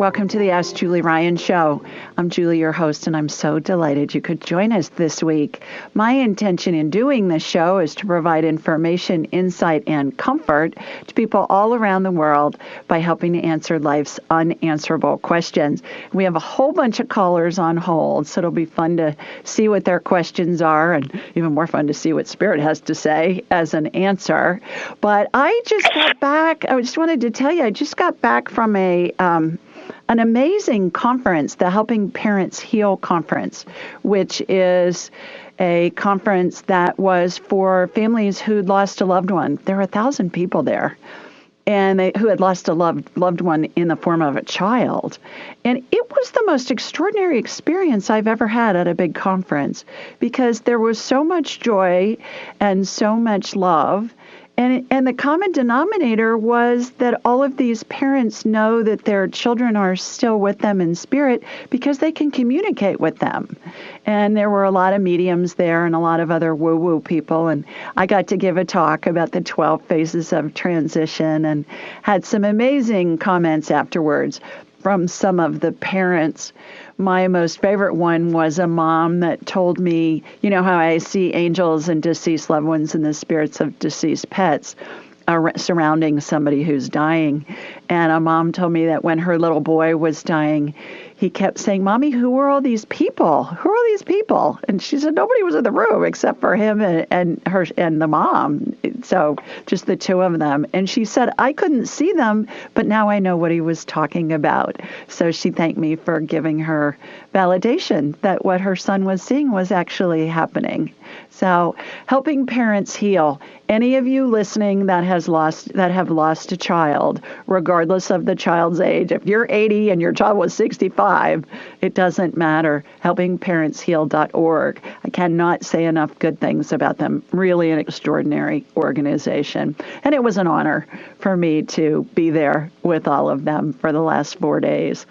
Welcome to the Ask Julie Ryan Show. I'm Julie, your host, and I'm so delighted you could join us this week. My intention in doing this show is to provide information, insight, and comfort to people all around the world by helping to answer life's unanswerable questions. We have a whole bunch of callers on hold, so it'll be fun to see what their questions are, and even more fun to see what Spirit has to say as an answer. But I just got back. I just wanted to tell you, I just got back from an amazing conference, the Helping Parents Heal Conference, which is a conference that was for families who'd lost a loved one. There were 1,000 people there, and who had lost a loved one in the form of a child. And it was the most extraordinary experience I've ever had at a big conference, because there was so much joy and so much love. And the common denominator was that all of these parents know that their children are still with them in spirit because they can communicate with them. And there were a lot of mediums there and a lot of other woo-woo people. And I got to give a talk about the 12 phases of transition and had some amazing comments afterwards from some of the parents. My most favorite one was a mom that told me, you know how I see angels and deceased loved ones and the spirits of deceased pets surrounding somebody who's dying. And a mom told me that when her little boy was dying, he kept saying, "Mommy, who are all these people? Who are these people?" And she said nobody was in the room except for him and her and the mom. So just the two of them. And she said, "I couldn't see them, but now I know what he was talking about." So she thanked me for giving her validation that what her son was seeing was actually happening. So helping parents heal. Any of you listening that have lost a child, regardless of the child's age, if you're 80 and your child was 65, it doesn't matter. HelpingParentsHeal.org. I cannot say enough good things about them. Really an extraordinary organization. And it was an honor for me to be there with all of them for the last 4 days.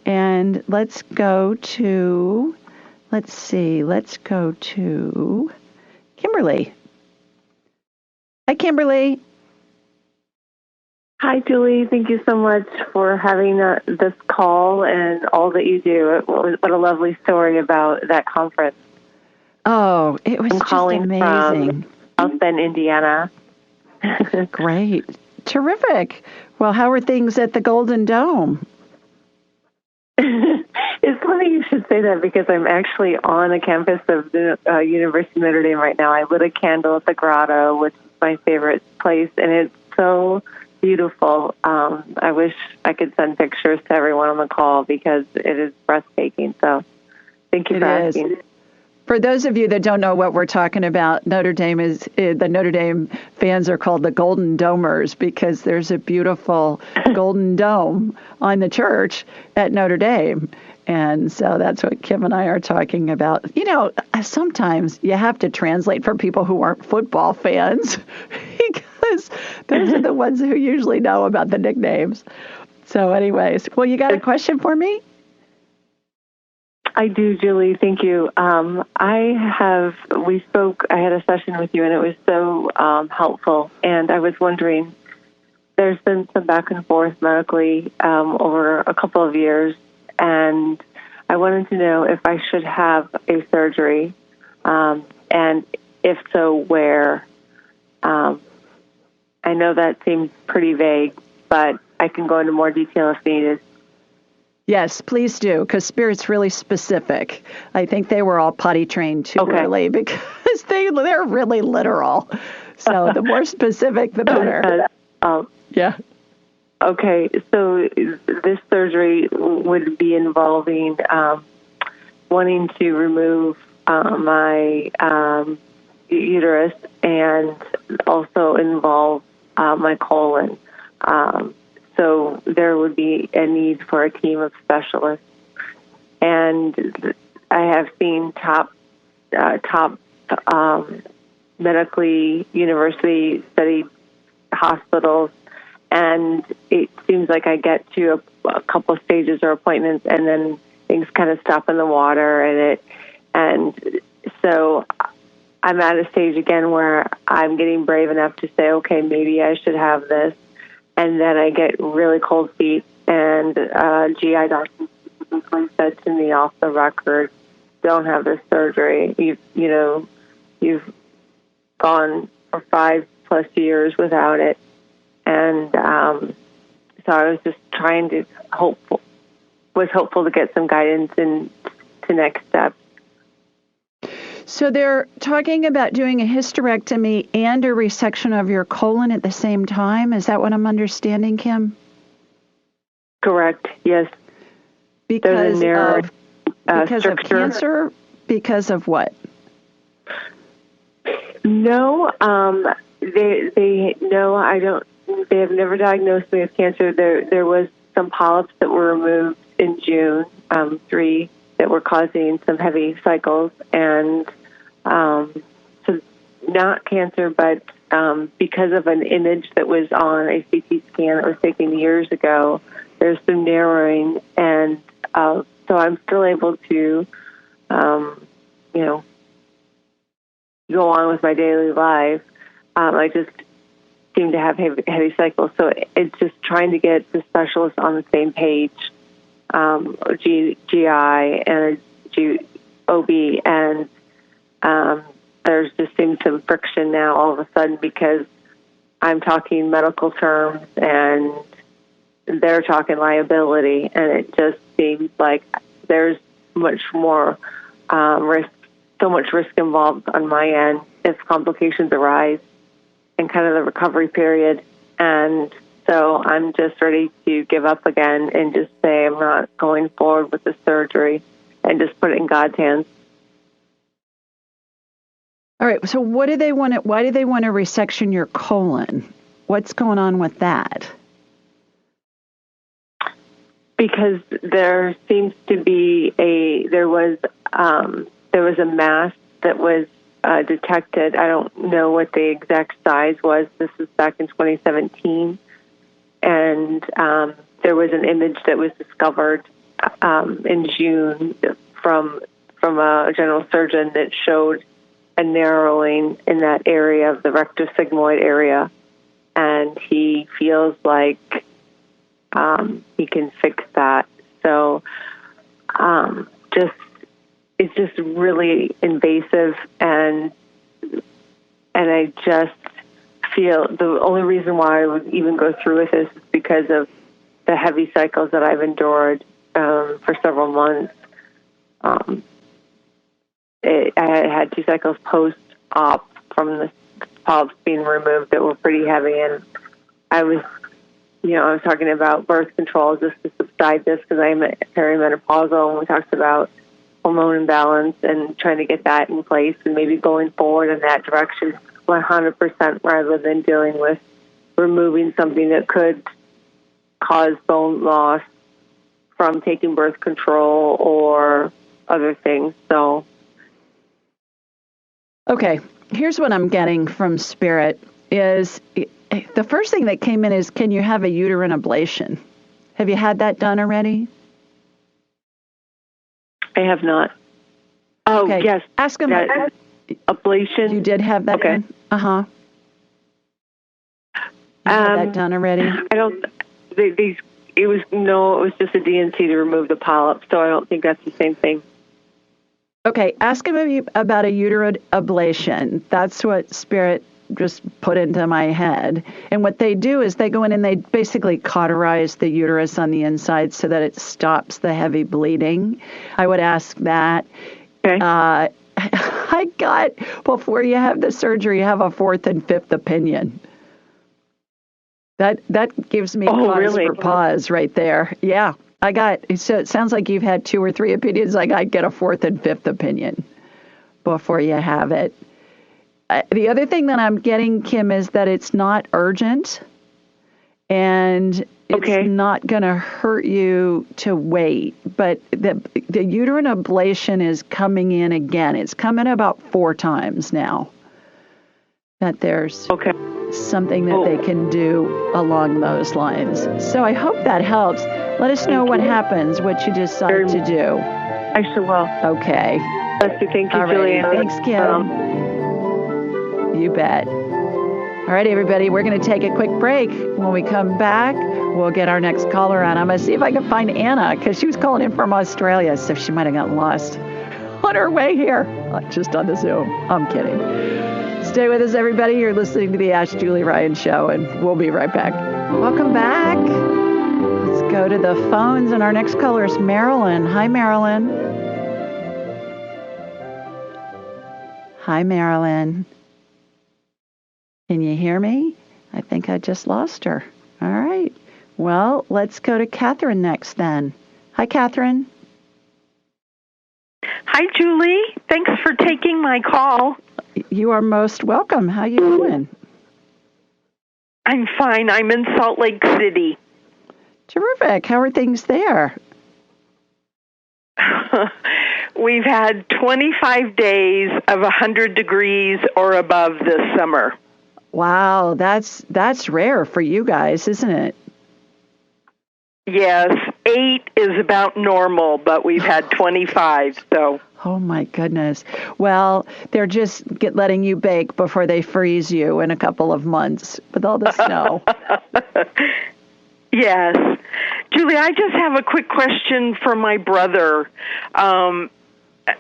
And let's go to Kimberly. Hi, Kimberly. Hi, Julie. Thank you so much for having this call and all that you do. What a lovely story about that conference. Oh, it was just amazing. From South Bend, Indiana. Great. Terrific. Well, how are things at the Golden Dome? It's funny you should say that, because I'm actually on a campus of the University of Notre Dame right now. I lit a candle at the grotto, which is my favorite place, and it's so beautiful. I wish I could send pictures to everyone on the call, because it is breathtaking. So thank you for asking. For those of you that don't know what we're talking about, Notre Dame the Notre Dame fans are called the Golden Domers, because there's a beautiful golden dome on the church at Notre Dame. And so that's what Kim and I are talking about. You know, sometimes you have to translate for people who aren't football fans, because those are the ones who usually know about the nicknames. So anyways, well, you got a question for me? I do, Julie. Thank you. I had a session with you, and it was so helpful. And I was wondering, there's been some back and forth medically over a couple of years, and I wanted to know if I should have a surgery, and if so, where. I know that seems pretty vague, but I can go into more detail if needed. Yes, please do, because Spirit's really specific. I think they were all potty trained too early, because they're really literal. So the more specific, the better. Yeah. Okay, so this surgery would be involving wanting to remove my uterus, and also involve my colon. So there would be a need for a team of specialists. And I have seen top medically university studied hospitals, and it seems like I get to a couple of stages or appointments, and then things kind of stop in the water, and so I'm at a stage again where I'm getting brave enough to say, okay, maybe I should have this. And then I get really cold feet and GI doctor specifically said to me off the record, "Don't have this surgery. You've gone for 5+ years without it." And so I was just trying to hopeful to get some guidance into next steps. So they're talking about doing a hysterectomy and a resection of your colon at the same time. Is that what I'm understanding, Kim? Correct. Yes. Because of cancer? Because of what? No. I don't. They have never diagnosed me with cancer. There was some polyps that were removed in June, 3, that were causing some heavy cycles, and so not cancer, but because of an image that was on a CT scan that was taken years ago, there's some narrowing, and so I'm still able to, go on with my daily life. I just seem to have heavy cycles, so it's just trying to get the specialists on the same page, GI and OB, and there's just seems some friction now all of a sudden because I'm talking medical terms and they're talking liability, and it just seems like there's much more risk, so much risk involved on my end if complications arise and kind of the recovery period. And so I'm just ready to give up again and just say I'm not going forward with the surgery and just put it in God's hands. All right. So why do they want to resection your colon? What's going on with that? Because there seems to be there was a mass that was detected. I don't know what the exact size was. This was back in 2017. And there was an image that was discovered in June from a general surgeon that showed a narrowing in that area of the rectosigmoid area. And he feels like he can fix that. So it's just really invasive, and I just feel the only reason why I would even go through with this is because of the heavy cycles that I've endured for several months. I had 2 cycles post-op from the polyps being removed that were pretty heavy, and I was talking about birth control just to subside this because I'm perimenopausal, and we talked about hormone imbalance and trying to get that in place and maybe going forward in that direction 100% rather than dealing with removing something that could cause bone loss from taking birth control or other things. So, okay, here's what I'm getting from Spirit is the first thing that came in is, can you have a uterine ablation? Have you had that done already? I have not. Oh, okay. Yes. Ask him. Ablation. You did have that done? Uh-huh. You had that done already? I don't. It was just a DNC to remove the polyp, so I don't think that's the same thing. Okay, ask him about a uterine ablation. That's what Spirit just put into my head. And what they do is they go in and they basically cauterize the uterus on the inside so that it stops the heavy bleeding. I would ask that. Okay. I got, before you have the surgery, have a 4th and 5th opinion. That gives me really? For pause right there. Yeah. So it sounds like you've had 2 or 3 opinions. I get a 4th and 5th opinion before you have it. The other thing that I'm getting, Kim, is that it's not urgent and it's not going to hurt you to wait. But the uterine ablation is coming in again. It's coming about 4 times now that there's something that they can do along those lines. So I hope that helps. Let us know what happens, what you decide to do. I sure will. Okay. Thank you, Julie. Thanks, Kim. You bet. All right, everybody, we're going to take a quick break. When we come back, we'll get our next caller on. I'm going to see if I can find Anna, because she was calling in from Australia, so she might have gotten lost on her way here, just on the Zoom. I'm kidding. Stay with us, everybody. You're listening to the Ask Julie Ryan Show, and we'll be right back. Welcome back. Let's go to the phones, and our next caller is Marilyn. Hi, Marilyn. Hi, Marilyn. Can you hear me? I think I just lost her. All right. Well, let's go to Catherine next then. Hi, Catherine. Hi, Julie. Thanks for taking my call. You are most welcome. How you doing? I'm fine. I'm in Salt Lake City. Terrific. How are things there? We've had 25 days of 100 degrees or above this summer. Wow, that's rare for you guys, isn't it? Yes, 8 is about normal, but we've had 25, so. Oh, my goodness. Well, they're just letting you bake before they freeze you in a couple of months with all the snow. Yes. Julie, I just have a quick question for my brother.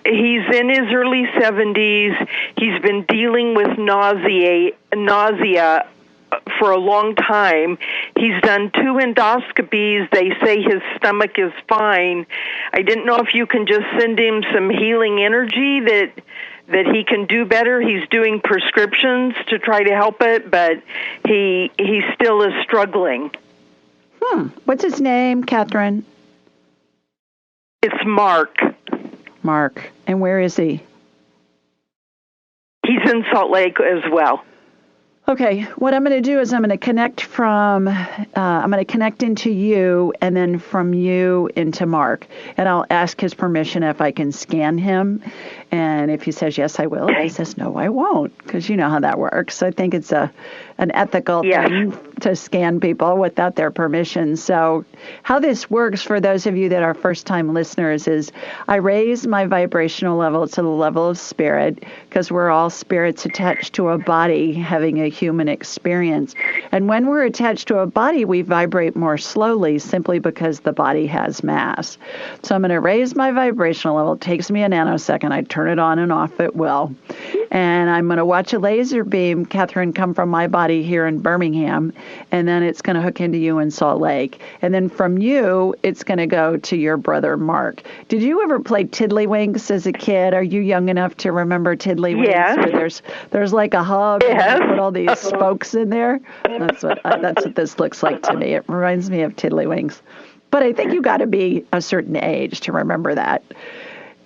He's in his early 70s. He's been dealing with nausea for a long time. He's done 2 endoscopies. They say his stomach is fine. I didn't know if you can just send him some healing energy that he can do better. He's doing prescriptions to try to help it, but he still is struggling. What's his name, Catherine? It's Mark. Mark. And where is he? He's in Salt Lake as well. Okay, what I'm going to do is I'm going to connect into you and then from you into Mark. And I'll ask his permission if I can scan him. And if he says, yes, I will. If he says, no, I won't, because you know how that works. I think it's an ethical thing to scan people without their permission. So how this works for those of you that are first-time listeners is I raise my vibrational level to the level of spirit, because we're all spirits attached to a body having a human experience. And when we're attached to a body, we vibrate more slowly simply because the body has mass. So I'm going to raise my vibrational level. It takes me a nanosecond. I turn it on and off at will. And I'm going to watch a laser beam, Catherine, come from my body here in Birmingham, and then it's going to hook into you in Salt Lake. And then from you, it's going to go to your brother, Mark. Did you ever play Tiddlywinks as a kid? Are you young enough to remember Tiddlywinks? Yes. Where there's like a hub and you put all these spokes in there? That's what this looks like to me. It reminds me of Tiddlywinks. But I think you got to be a certain age to remember that.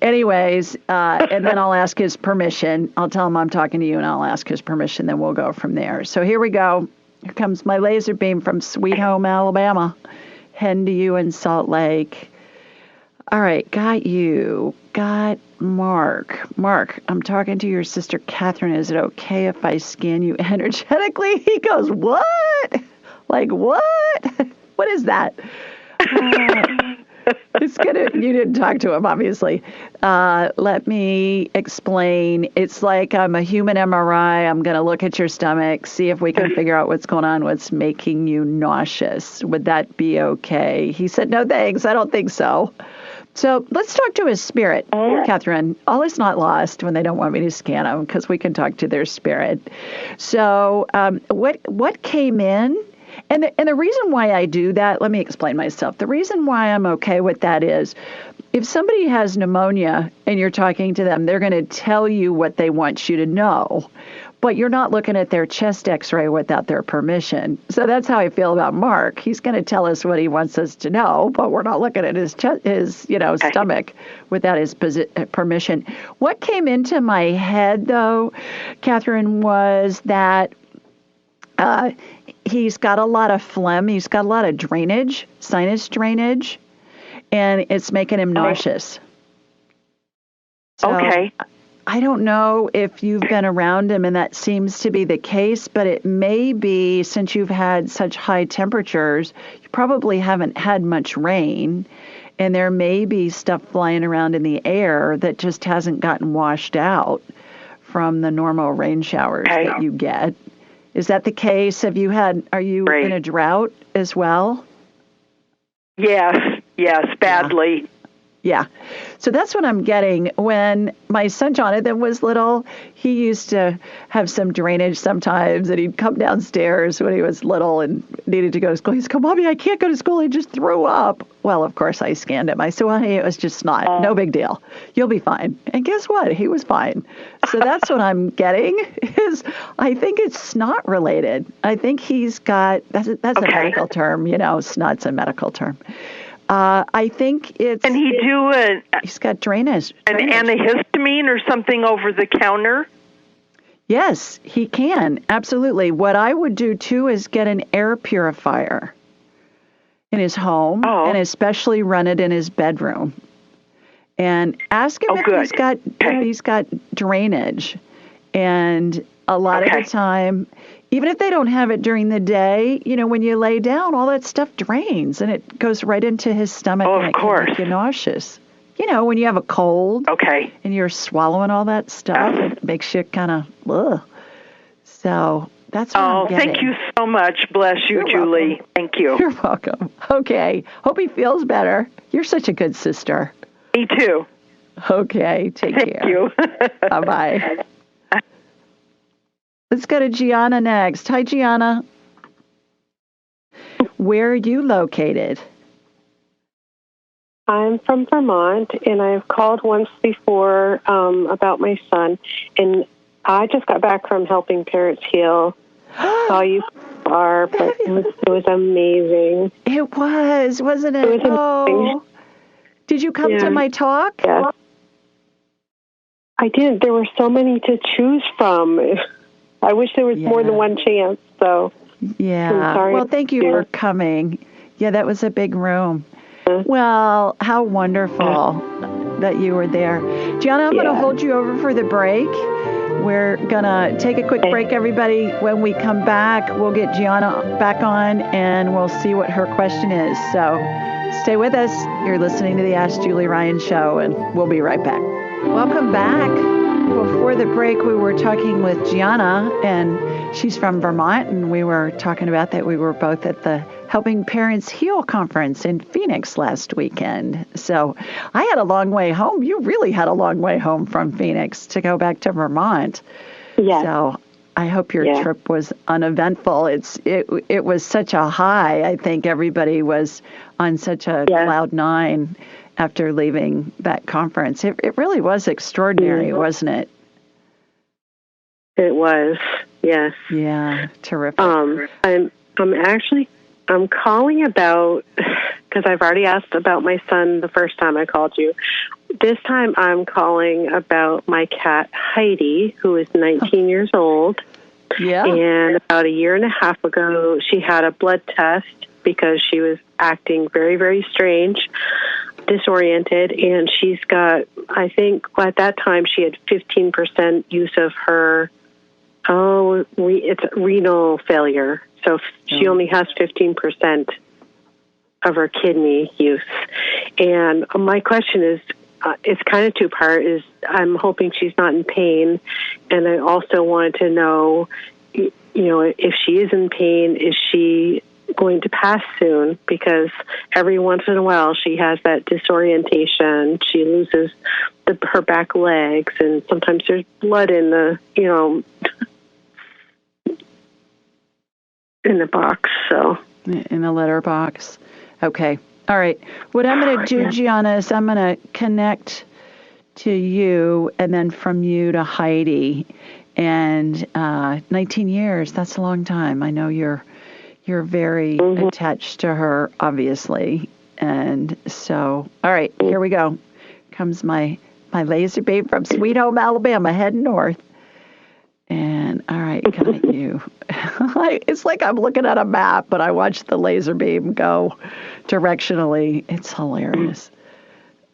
Anyways, and then I'll ask his permission. I'll tell him I'm talking to you, and I'll ask his permission. Then we'll go from there. So here we go. Here comes my laser beam from Sweet Home, Alabama. Heading to you in Salt Lake. All right, got you. Got Mark. Mark, I'm talking to your sister, Catherine. Is it okay if I scan you energetically? He goes, what? Like, what? What is that? You didn't talk to him, obviously. Let me explain. It's like I'm a human MRI. I'm going to look at your stomach, see if we can figure out what's going on, what's making you nauseous. Would that be okay? He said, no, thanks. I don't think so. So let's talk to his spirit, Catherine. All is not lost when they don't want me to scan them, because we can talk to their spirit. So what came in? And the reason why I do that, let me explain myself. The reason why I'm okay with that is if somebody has pneumonia and you're talking to them, they're going to tell you what they want you to know, but you're not looking at their chest x-ray without their permission. So that's how I feel about Mark. He's going to tell us what he wants us to know, but we're not looking at his stomach without his permission. What came into my head, though, Catherine, was that he's got a lot of phlegm. He's got a lot of drainage, sinus drainage, and it's making him nauseous. So Okay. I don't know if you've been around him and that seems to be the case, but it may be, since you've had such high temperatures, you probably haven't had much rain, and there may be stuff flying around in the air that just hasn't gotten washed out from the normal rain showers that you get. Is that the case? Are you in a drought as well? Yes, badly. Yeah. So that's what I'm getting. When my son Jonathan was little, he used to have some drainage sometimes, and he'd come downstairs when he was little and needed to go to school. He'd go, Mommy, I can't go to school. I just threw up. Well, of course, I scanned him. I said, well, hey, it was just snot. No big deal. You'll be fine. And guess what? He was fine. So that's what I'm getting is I think it's snot related. I think he's got, that's a medical term, snot's a medical term. I think it's... Can he do he's got drainage. An antihistamine or something over the counter? Yes, he can. Absolutely. What I would do, too, is get an air purifier in his home and especially run it in his bedroom. And ask him if he's got drainage. And a lot of the time... Even if they don't have it during the day, when you lay down, all that stuff drains and it goes right into his stomach and it can make you nauseous. When you have a cold and you're swallowing all that stuff, it makes you kind of, ugh. So that's what I'm getting. Thank you so much. Bless you, Julie. Welcome. Thank you. You're welcome. Okay. Hope he feels better. You're such a good sister. Me too. Okay. Take care. Thank you. Bye-bye. Let's go to Gianna next. Hi, Gianna. Where are you located? I'm from Vermont, and I've called once before about my son, and I just got back from helping parents heal. Saw you far, but it was amazing. It was, wasn't it? It was amazing. Did you come to my talk? Yes. I did. There were so many to choose from. I wish there was more than one chance, so. Yeah. I'm sorry. Well, thank you for coming. Yeah, that was a big room. Well, how wonderful that you were there. Gianna, I'm going to hold you over for the break. We're going to take a quick break, everybody. When we come back, we'll get Gianna back on, and we'll see what her question is. So stay with us. You're listening to the Ask Julie Ryan Show, and we'll be right back. Welcome back. Before the break, we were talking with Gianna, and she's from Vermont, and we were talking about that we were both at the Helping Parents Heal conference in Phoenix last weekend. So I had a long way home. You really had a long way home from Phoenix to go back to Vermont. Yeah. So I hope your trip was uneventful. It was such a high. I think everybody was on such a cloud nine after leaving that conference. It really was extraordinary, wasn't it? It was, yes. Yeah, terrific. I'm calling about, because I've already asked about my son the first time I called you. This time I'm calling about my cat, Heidi, who is 19 years old. Yeah. And about a year and a half ago, she had a blood test because she was acting very, very strange, disoriented, and she's got, I think at that time she had 15% use of her, it's renal failure. So she only has 15% of her kidney use. And my question is, it's kind of two-part, is I'm hoping she's not in pain, and I also wanted to know, if she is in pain, is she going to pass soon? Because every once in a while she has that disorientation. She loses her back legs, and sometimes there's blood in the, in the box. So in the litter box. Okay. All right. What I'm going to do, Gianna, is I'm going to connect to you and then from you to Heidi. And 19 years, that's a long time. I know you're very attached to her, obviously. And so, all right, here we go. Comes my laser beam from Sweet Home, Alabama, heading north. And all right, got you. It's like I'm looking at a map, but I watch the laser beam go directionally. It's hilarious.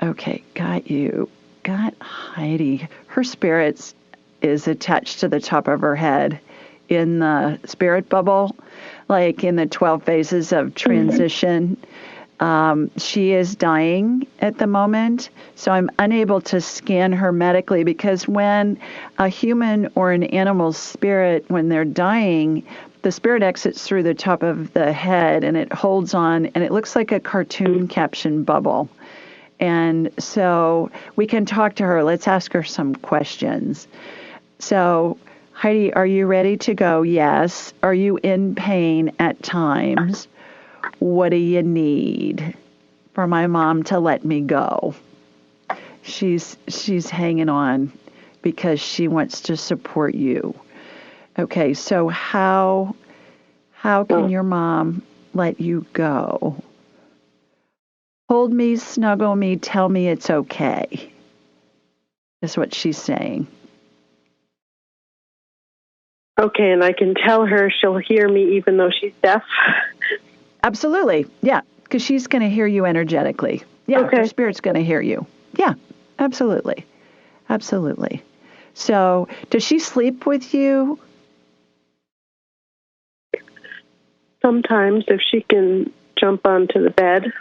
Okay, got you. Got Heidi. Her spirit is attached to the top of her head in the spirit bubble, like in the 12 phases of transition. She is dying at the moment, so I'm unable to scan her medically, because when a human or an animal's spirit, when they're dying, the spirit exits through the top of the head, and it holds on, and it looks like a cartoon caption bubble. And so we can talk to her. Let's ask her some questions. So, Heidi, are you ready to go? Yes. Are you in pain at times? What do you need for my mom to let me go? She's hanging on because she wants to support you. Okay, so how can your mom let you go? Hold me, snuggle me, tell me it's okay, is what she's saying. Okay, and I can tell her she'll hear me even though she's deaf? Absolutely, yeah, because she's going to hear you energetically. Yeah, okay. Her spirit's going to hear you. Yeah, absolutely. Absolutely. So, does she sleep with you? Sometimes, if she can jump onto the bed.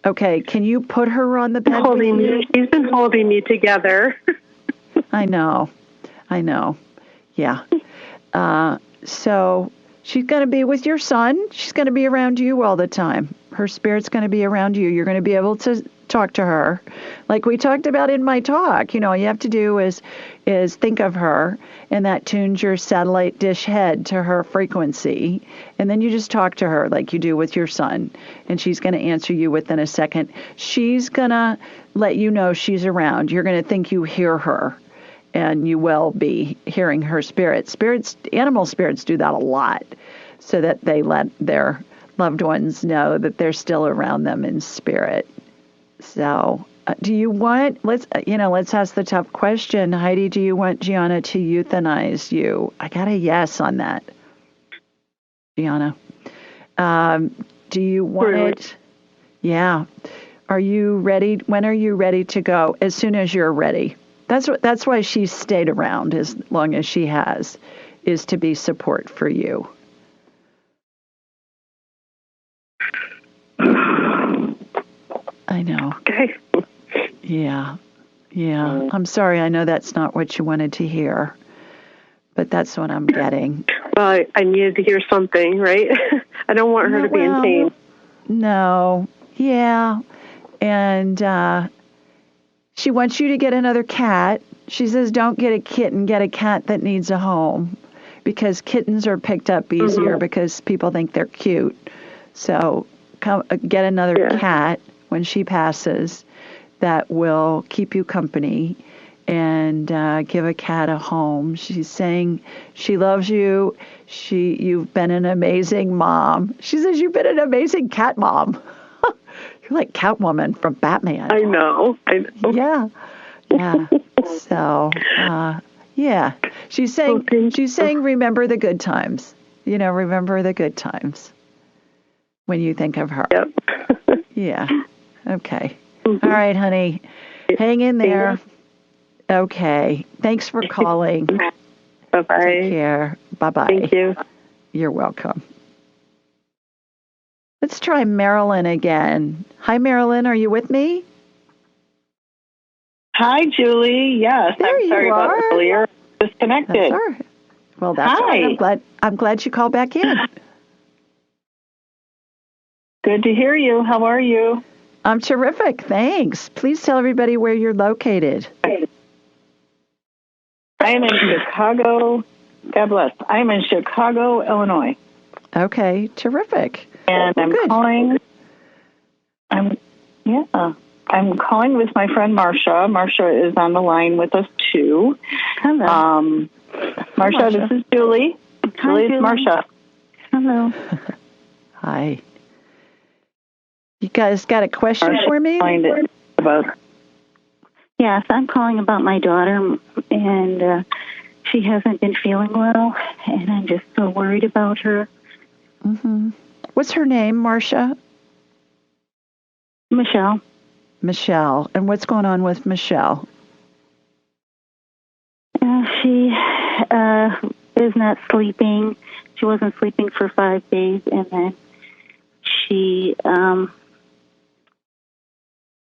Okay, can you put her on the bed with you? She's been holding me together. I know. Yeah. So she's going to be with your son. She's going to be around you all the time. Her spirit's going to be around you. You're going to be able to talk to her. Like we talked about in my talk, all you have to do is think of her, and that tunes your satellite dish head to her frequency. And then you just talk to her like you do with your son. And she's going to answer you within a second. She's going to let you know she's around. You're going to think you hear her. And you will be hearing her spirit. Animal spirits do that a lot, so that they let their loved ones know that they're still around them in spirit. So, do you want? Let's ask the tough question, Heidi. Do you want Gianna to euthanize you? I got a yes on that, Gianna. Do you want it? Yeah. Are you ready? When are you ready to go? As soon as you're ready. That's why she's stayed around as long as she has, is to be support for you. I know. Okay. Yeah. I'm sorry. I know that's not what you wanted to hear, but that's what I'm getting. Well, I needed to hear something, right? I don't want her to be in pain. No. Yeah. And she wants you to get another cat. She says, don't get a kitten, get a cat that needs a home, because kittens are picked up easier because people think they're cute. So get another cat when she passes that will keep you company, and give a cat a home. She's saying she loves you. You've been an amazing mom. She says you've been an amazing cat mom. You're like Catwoman from Batman. I know. Yeah. So, yeah. She's saying, remember the good times. Remember the good times when you think of her. Yep. Yeah. Okay. All right, honey. Hang in there. Okay. Thanks for calling. Bye-bye. Take care. Bye-bye. Thank you. You're welcome. Let's try Marilyn again. Hi, Marilyn. Are you with me? Hi, Julie. Yes, there I'm sorry you about are. earlier. Disconnected. That's all right. Well, that's all right. I'm glad you called back in. Good to hear you. How are you? I'm terrific. Thanks. Please tell everybody where you're located. I am in Chicago. God bless. I am in Chicago, Illinois. Okay, terrific. And I'm calling. I'm calling with my friend Marsha. Marsha is on the line with us too. Hello. Marsha, this is Julie. Hi, Julie, it's Marsha. Hello. Hi. You guys got a question Marsha, for me? Yes, I'm calling about my daughter, and she hasn't been feeling well, and I'm just so worried about her. Mm-hmm. What's her name, Marsha? Michelle. Michelle. And what's going on with Michelle? She is not sleeping. She wasn't sleeping for 5 days, and then she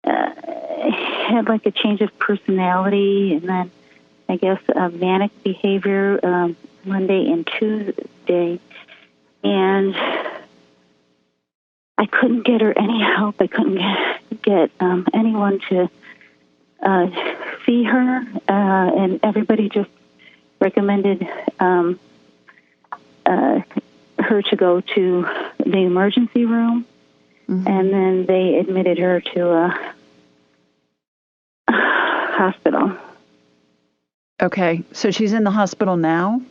had like a change of personality, and then I guess manic behavior Monday and Tuesday. and I couldn't get her any help. I couldn't get anyone to see her, and everybody just recommended her to go to the emergency room, and then they admitted her to a hospital. Okay, so she's in the hospital now?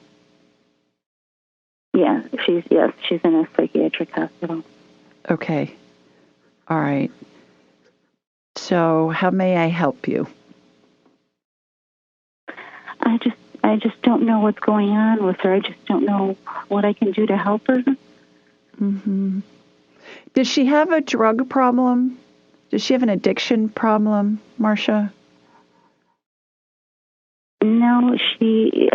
Yeah, she's in a psychiatric hospital. Okay. All right. So how may I help you? I just don't know what's going on with her. I just don't know what I can do to help her. Mm-hmm. Does she have a drug problem? Does she have an addiction problem, Marsha? No, she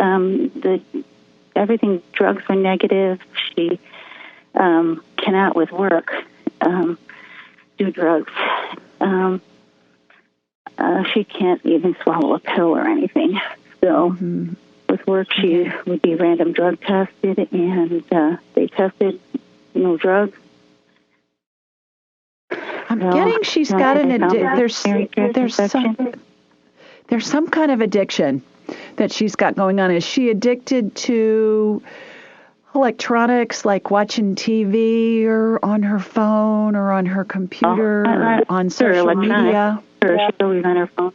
everything, drugs are negative. She cannot with work do drugs. She can't even swallow a pill or anything. So with work, she would be random drug tested, and they tested no drugs. I'm getting she's got an addiction. There's some kind of addiction that she's got going on. Is she addicted to electronics, like watching TV or on her phone or on her computer or on social media? Sure, she's always on her phone.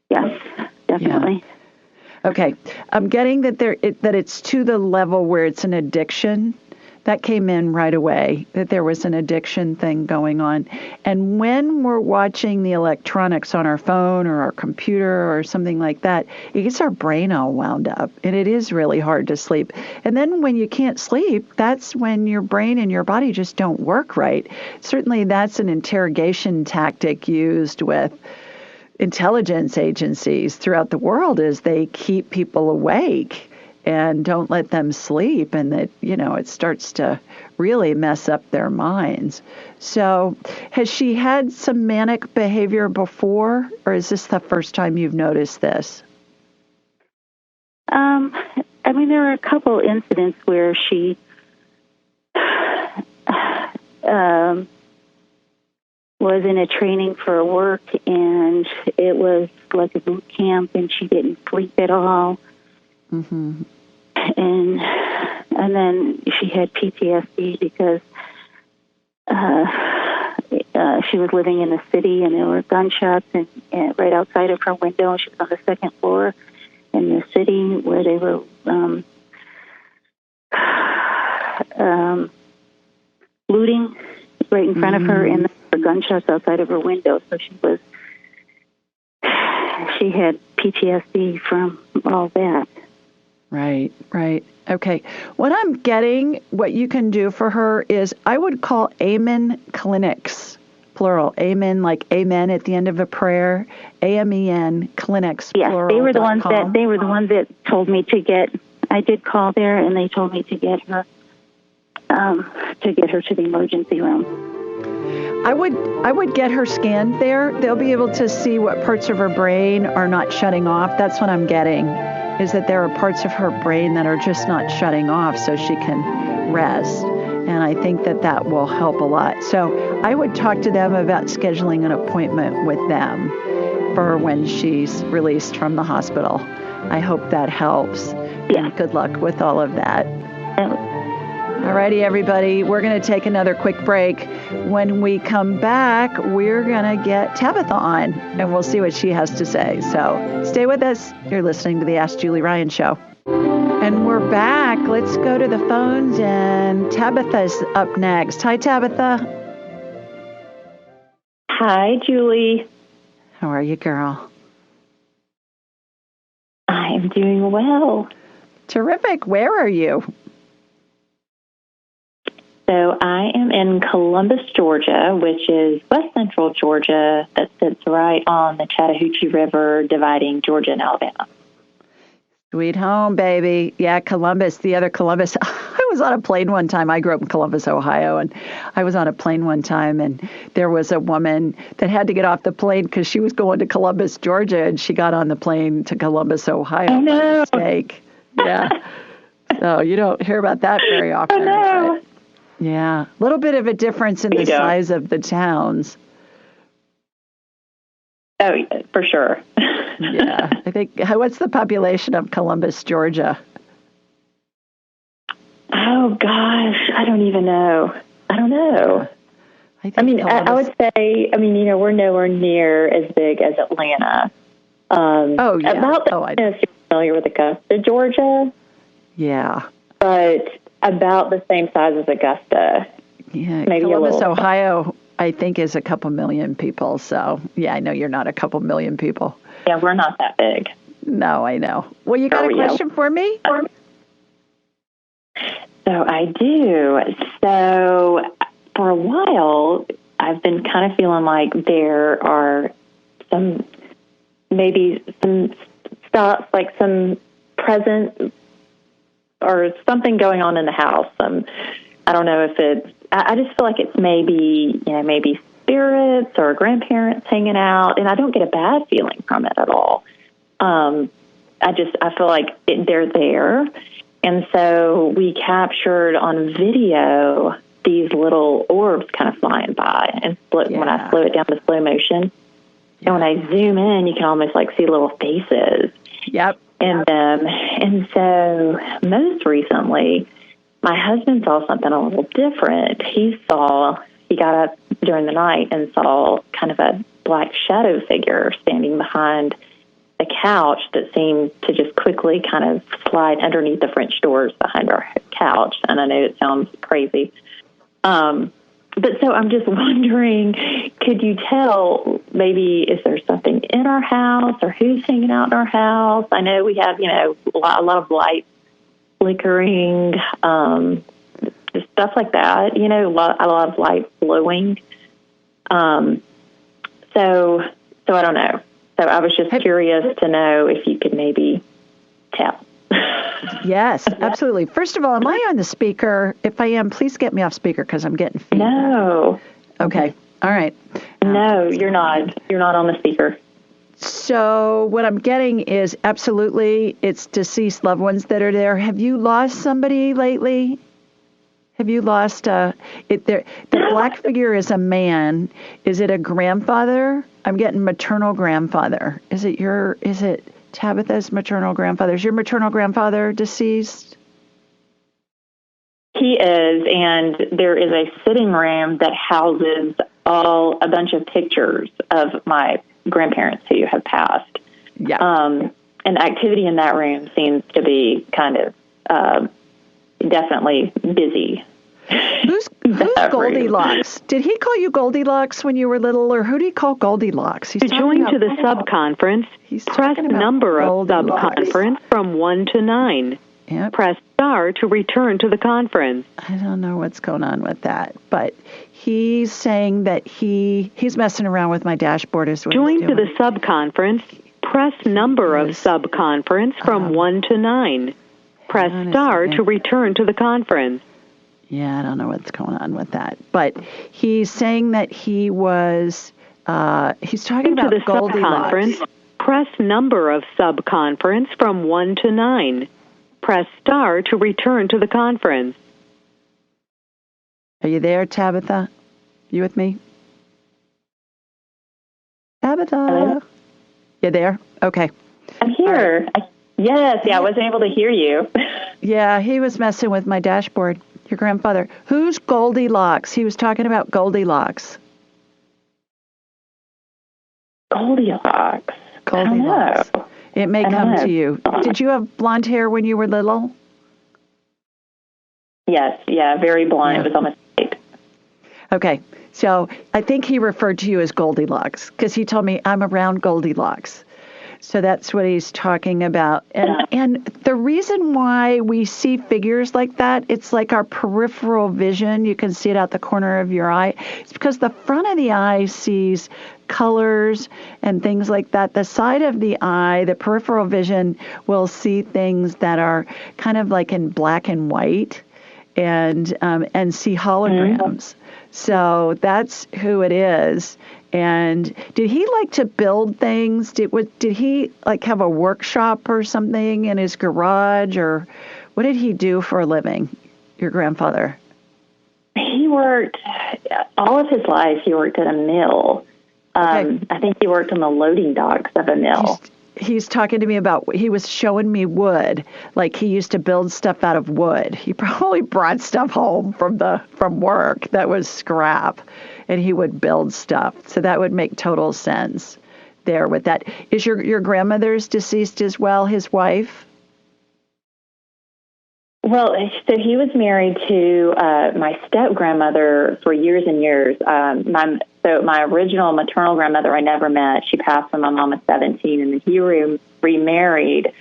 Yes, definitely. Yeah. Okay. I'm getting that that it's to the level where it's an addiction. That came in right away, that there was an addiction thing going on. And when we're watching the electronics on our phone or our computer or something like that, it gets our brain all wound up, and it is really hard to sleep. And then when you can't sleep, that's when your brain and your body just don't work right. Certainly that's an interrogation tactic used with intelligence agencies throughout the world, is they keep people awake and don't let them sleep, and that, it starts to really mess up their minds. So has she had some manic behavior before, or is this the first time you've noticed this? There were a couple incidents where she was in a training for work, and it was like a boot camp, and she didn't sleep at all. Mm-hmm. And then she had PTSD because she was living in the city, and there were gunshots and right outside of her window. She was on the second floor in the city where they were looting right in front of her, and there were gunshots outside of her window. So she had PTSD from all that. Right. Okay. What I'm getting, what you can do for her is, I would call Amen clinics, plural. Amen, like amen at the end of a prayer. AMEN clinics, plural. Yes, they were the ones that told me to get. I did call there, and they told me to get her to the emergency room. I would get her scanned there. They'll be able to see what parts of her brain are not shutting off. That's what I'm getting, is that there are parts of her brain that are just not shutting off, so she can rest. And I think that will help a lot. So I would talk to them about scheduling an appointment with them for when she's released from the hospital. I hope that helps. Yeah. And good luck with all of that. All righty, everybody. We're going to take another quick break. When we come back, we're going to get Tabitha on, and we'll see what she has to say. So stay with us. You're listening to the Ask Julie Ryan Show. And we're back. Let's go to the phones, and Tabitha's up next. Hi, Tabitha. Hi, Julie. How are you, girl? I am doing well. Terrific. Where are you? So I am in Columbus, Georgia, which is west central Georgia, that sits right on the Chattahoochee River, dividing Georgia and Alabama. Sweet home, baby. Yeah, Columbus, the other Columbus. I was on a plane one time. I grew up in Columbus, Ohio, and I was on a plane one time, and there was a woman that had to get off the plane because she was going to Columbus, Georgia, and she got on the plane to Columbus, Ohio by mistake. Yeah. No, you don't hear about that very often. I know. But yeah, a little bit of a difference in the size of the towns. Oh, yeah, for sure. Yeah, I think, what's the population of Columbus, Georgia? Oh, gosh, I don't even know. I don't know. Yeah. I would say, we're nowhere near as big as Atlanta. Oh, yeah. If you're familiar with Augusta, Georgia. Yeah. But about the same size as Augusta. Yeah, maybe Columbus, Ohio, I think, is a couple million people. So, yeah, I know you're not a couple million people. Yeah, we're not that big. No, I know. Well, you got a question for me? So I do. So for a while, I've been kind of feeling like there are some stuff, like some present or something going on in the house. I don't know if I just feel like it's maybe spirits or grandparents hanging out, and I don't get a bad feeling from it at all. I feel like they're there. And so we captured on video these little orbs kind of flying by, and when I slow it down to slow motion, and when I zoom in, you can almost like see little faces. Yep. In them. And so most recently, my husband saw something a little different. He got up during the night and saw kind of a black shadow figure standing behind the couch that seemed to just quickly kind of slide underneath the French doors behind our couch. And I know it sounds crazy. But so I'm just wondering, could you tell maybe is there something in our house or who's hanging out in our house? I know we have, a lot of lights flickering, just stuff like that, a lot of light blowing. So I don't know. So I was just curious to know if you could maybe tell. Yes, absolutely. First of all, am I on the speaker? If I am, please get me off speaker because I'm getting feedback. No. Okay. All right. No, you're not. You're not on the speaker. So what I'm getting is absolutely it's deceased loved ones that are there. Have you lost somebody lately? Have you lost the black figure is a man. Is it a grandfather? I'm getting maternal grandfather. Is it Tabitha's maternal grandfather? Is your maternal grandfather deceased? He is, and there is a sitting room that houses a bunch of pictures of my grandparents who have passed. Yeah. And activity in that room seems to be kind of definitely busy. Who's Goldilocks? Did he call you Goldilocks when you were little, or who did he call Goldilocks? To join to the sub-conference, press number of sub-conference from 1 to 9. Yep. Press star to return to the conference. I don't know what's going on with that, but he's saying that he's messing around with my dashboard as well. Join to the sub-conference, press number of sub-conference from 1 to 9. Press star to return to the conference. Yeah, I don't know what's going on with that. But he's saying that he's talking about the Goldilocks. Press number of sub-conference from 1 to 9. Press star to return to the conference. Are you there, Tabitha? You with me? Tabitha? Hello? You there? Okay. I'm here. Right. Yes, I wasn't able to hear you. Yeah, he was messing with my dashboard. Your grandfather. Who's Goldilocks? He was talking about Goldilocks. Goldilocks. Goldilocks. It may come to you. Did you have blonde hair when you were little? Yes, very blonde. Yeah. It was almost white. Okay, so I think he referred to you as Goldilocks because he told me I'm around Goldilocks. So that's what he's talking about. And the reason why we see figures like that, it's like our peripheral vision. You can see it out the corner of your eye. It's because the front of the eye sees colors and things like that. The side of the eye, the peripheral vision, will see things that are kind of like in black and white and see holograms. Mm-hmm. So that's who it is. And did he like to build things? Did he like have a workshop or something in his garage, or What did he do for a living, your grandfather? He worked all of his life. He worked at a mill. Okay. I think he worked on the loading docks of a mill. He's talking to me about, he was showing me wood, like he used to build stuff out of wood. He probably brought stuff home from work that was scrap, and he would build stuff. So that would make total sense there with that. Is your grandmother's deceased as well, his wife? Well, so he was married to my step-grandmother for years and years. My original maternal grandmother I never met. She passed when my mom was 17, and then he remarried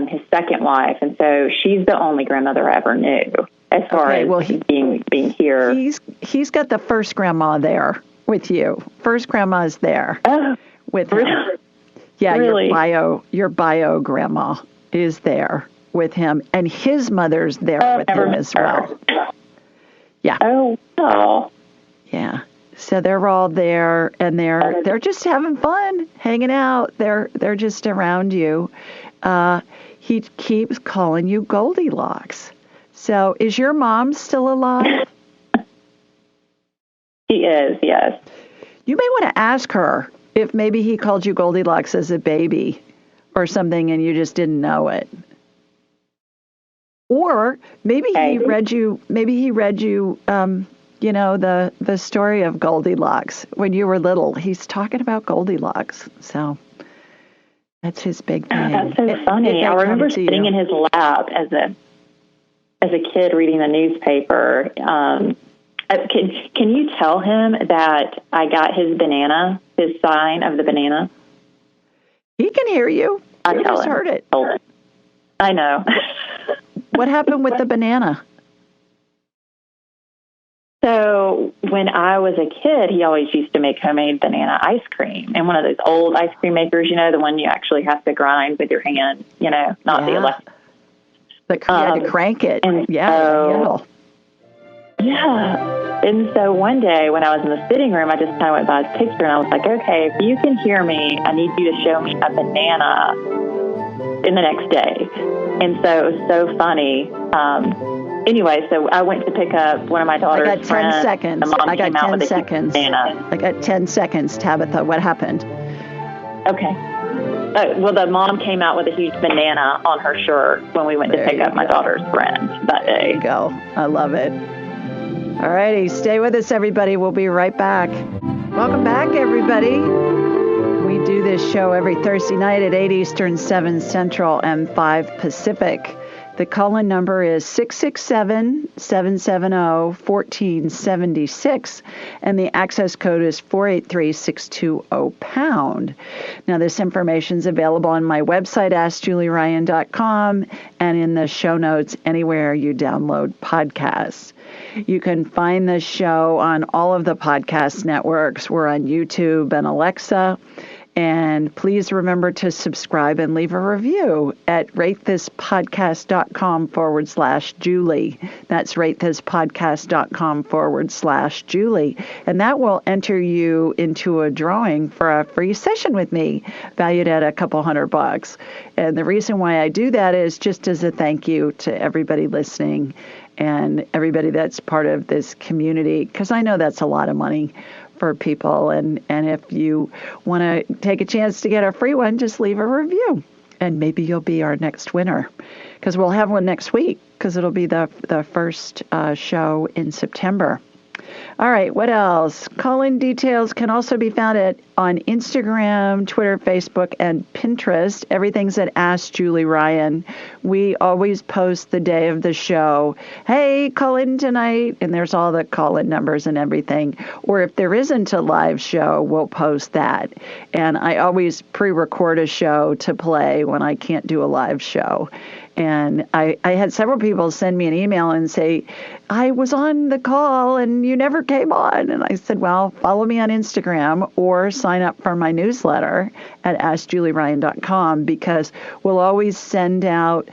his second wife. And so she's the only grandmother I ever knew as far as being here. He's got the first grandma there with you. First grandma's there with him. Yeah, really? Your bio grandma is there with him, and his mother's there with him as well. Yeah. Oh, wow. Yeah. So they're all there, and they're just having fun, hanging out. They're just around you. He keeps calling you Goldilocks. So is your mom still alive? She is, yes. You may want to ask her if maybe he called you Goldilocks as a baby or something, and you just didn't know it. Or maybe he read you, the story of Goldilocks when you were little. He's talking about Goldilocks. So that's his big thing. That's so funny. I remember sitting in his lap as a kid reading the newspaper. Can you tell him that I got his banana, his sign of the banana? He can hear you. I just heard it. I know. What happened with the banana? So when I was a kid, he always used to make homemade banana ice cream. And one of those old ice cream makers, the one you actually have to grind with your hand, not the electric. You had to crank it. And handle. Yeah. And so one day when I was in the sitting room, I just kind of went by his picture and I was like, okay, if you can hear me, I need you to show me a banana in the next day. And so it was so funny. Anyway, so I went to pick up one of my daughter's friends. I got 10 seconds. The mom came out with a huge banana. I got 10 seconds, Tabitha. What happened? Okay. Well, the mom came out with a huge banana on her shirt when we went to pick up my daughter's friend that day. There you go. I love it. All righty. Stay with us, everybody. We'll be right back. Welcome back, everybody. We do this show every Thursday night at 8 Eastern, 7 Central, and 5 Pacific. The call-in number is 667-770-1476, and the access code is 483-620-pound. Now, this information is available on my website, AskJulieRyan.com, and in the show notes anywhere you download podcasts. You can find the show on all of the podcast networks. We're on YouTube and Alexa. And please remember to subscribe and leave a review at ratethispodcast.com/Julie. That's ratethispodcast.com/Julie. And that will enter you into a drawing for a free session with me, valued at a couple $100. And the reason why I do that is just as a thank you to everybody listening and everybody that's part of this community, because I know that's a lot of money for people. And if you want to take a chance to get a free one, just leave a review. And maybe you'll be our next winner, because we'll have one next week, because it'll be the first show in September. All right, what else? Call-in details can also be found on Instagram, Twitter, Facebook, and Pinterest. Everything's at Ask Julie Ryan. We always post the day of the show. Hey, call in tonight, and there's all the call-in numbers and everything. Or if there isn't a live show, we'll post that. And I always pre-record a show to play when I can't do a live show. And I had several people send me an email and say, I was on the call and you never came on. And I said, well, follow me on Instagram or sign up for my newsletter at AskJulieRyan.com, because we'll always send out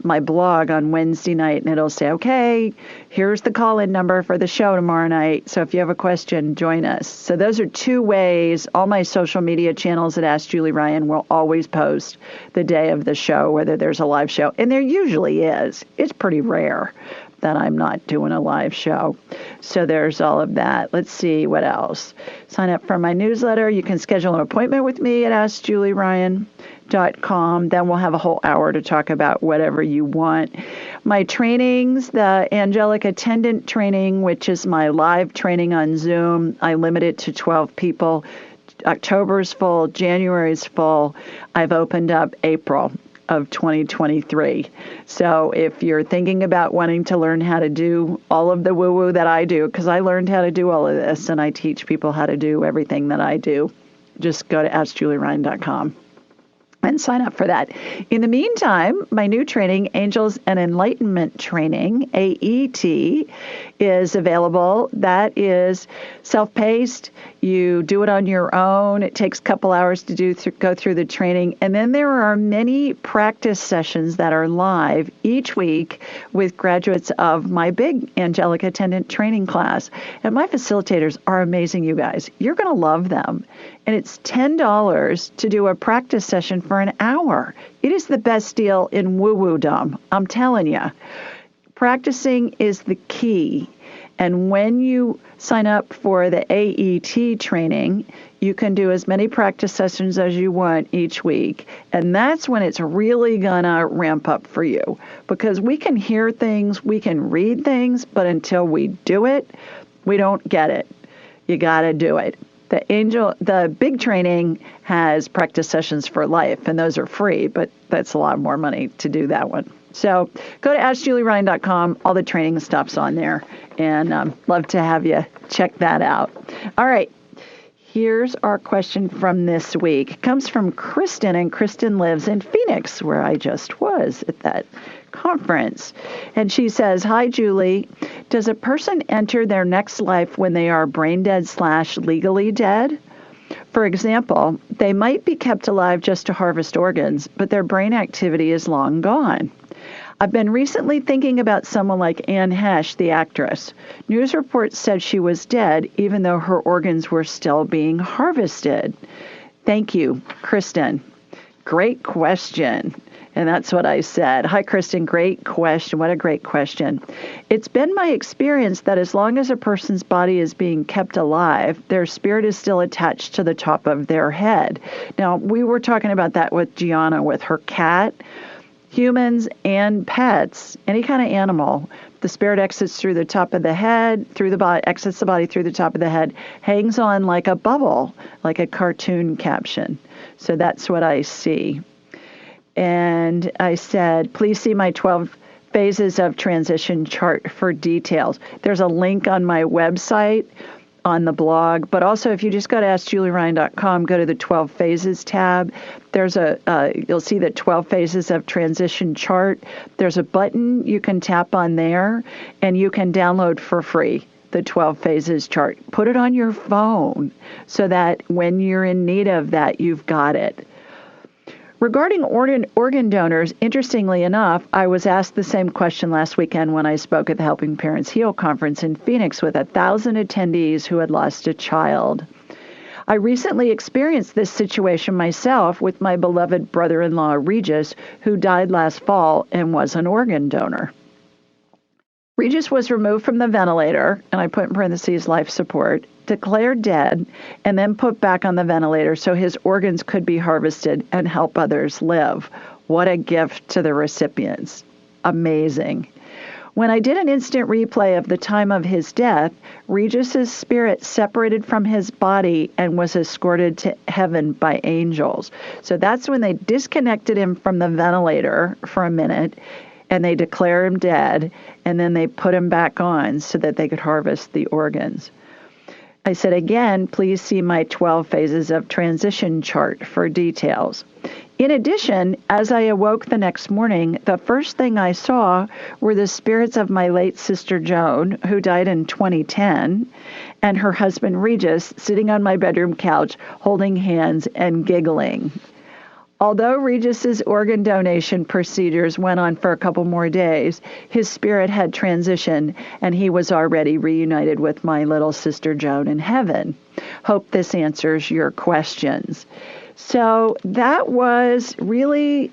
my blog on Wednesday night, and it'll say, okay, here's the call-in number for the show tomorrow night. So if you have a question, join us. So those are two ways. All my social media channels at Ask Julie Ryan will always post the day of the show, whether there's a live show. And there usually is. It's pretty rare that I'm not doing a live show. So there's all of that. Let's see what else. Sign up for my newsletter. You can schedule an appointment with me at AskJulieRyan.com. Then we'll have a whole hour to talk about whatever you want. My trainings, the Angelic Attendant Training, which is my live training on Zoom, I limit it to 12 people. October's full, January's full. I've opened up April of 2023. So if you're thinking about wanting to learn how to do all of the woo-woo that I do, because I learned how to do all of this and I teach people how to do everything that I do, just go to AskJulieRyan.com and sign up for that. In the meantime, my new training, Angels and Enlightenment Training, AET, is available. That is self-paced. You do it on your own. It takes a couple hours to go through the training. And then there are many practice sessions that are live each week with graduates of my big Angelic Attendant Training class. And my facilitators are amazing, you guys. You're going to love them. And it's $10 to do a practice session for an hour. It is the best deal in woo-woo-dom. I'm telling you. Practicing is the key. And when you sign up for the AET training, you can do as many practice sessions as you want each week. And that's when it's really going to ramp up for you. Because we can hear things, we can read things, but until we do it, we don't get it. You got to do it. The big training has practice sessions for life, and those are free, but that's a lot more money to do that one. So go to AskJulieRyan.com. All the training stuff's on there, and love to have you check that out. All right. Here's our question from this week. It comes from Kristen, and Kristen lives in Phoenix, where I just was at that conference. And she says, hi, Julie. Does a person enter their next life when they are brain dead / legally dead? For example, they might be kept alive just to harvest organs, but their brain activity is long gone. I've been recently thinking about someone like Anne Hesh, the actress. News reports said she was dead, even though her organs were still being harvested. Thank you, Kristen. Great question. And that's what I said. Hi, Kristen. Great question. What a great question. It's been my experience that as long as a person's body is being kept alive, their spirit is still attached to the top of their head. Now, we were talking about that with Gianna, with her cat. Humans and pets, any kind of animal, the spirit exits through the top of the head, through the body, exits the body through the top of the head, hangs on like a bubble, like a cartoon caption. So that's what I see. And I said, please see my 12 phases of transition chart for details. There's a link on my website on the blog, but also if you just go to AskJulieRyan.com, go to the 12 phases tab. There's you'll see the 12 phases of transition chart. There's a button you can tap on there, and you can download for free the 12 phases chart. Put it on your phone so that when you're in need of that, you've got it. Regarding organ donors, interestingly enough, I was asked the same question last weekend when I spoke at the Helping Parents Heal conference in Phoenix with 1,000 attendees who had lost a child. I recently experienced this situation myself with my beloved brother-in-law, Regis, who died last fall and was an organ donor. Regis was removed from the ventilator, and I put in parentheses life support, declared dead, and then put back on the ventilator so his organs could be harvested and help others live. What a gift to the recipients. Amazing. When I did an instant replay of the time of his death, Regis's spirit separated from his body and was escorted to heaven by angels. So that's when they disconnected him from the ventilator for a minute, and they declare him dead, and then they put him back on so that they could harvest the organs. I said, again, please see my 12 phases of transition chart for details. In addition, as I awoke the next morning, the first thing I saw were the spirits of my late sister Joan, who died in 2010, and her husband Regis sitting on my bedroom couch, holding hands and giggling. Although Regis's organ donation procedures went on for a couple more days, his spirit had transitioned and he was already reunited with my little sister Joan in heaven. Hope this answers your questions. So that was really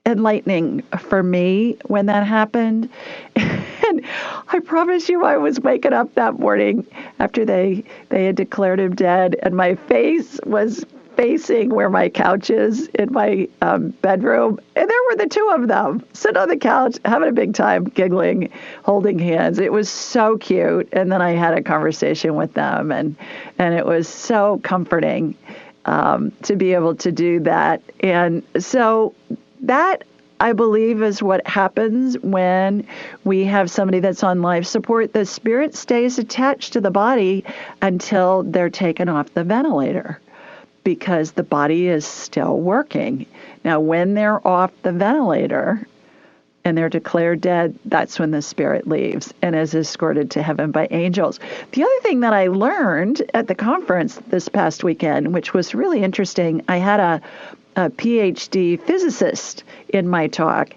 enlightening for me when that happened. And I promise you, I was waking up that morning after they had declared him dead, and my face was facing where my couch is in my bedroom. And there were the two of them sitting on the couch, having a big time, giggling, holding hands. It was so cute. And then I had a conversation with them, and it was so comforting to be able to do that. And so that, I believe, is what happens when we have somebody that's on life support. The spirit stays attached to the body until they're taken off the ventilator, because the body is still working. Now, when they're off the ventilator and they're declared dead, that's when the spirit leaves and is escorted to heaven by angels. The other thing that I learned at the conference this past weekend, which was really interesting, I had a PhD physicist in my talk.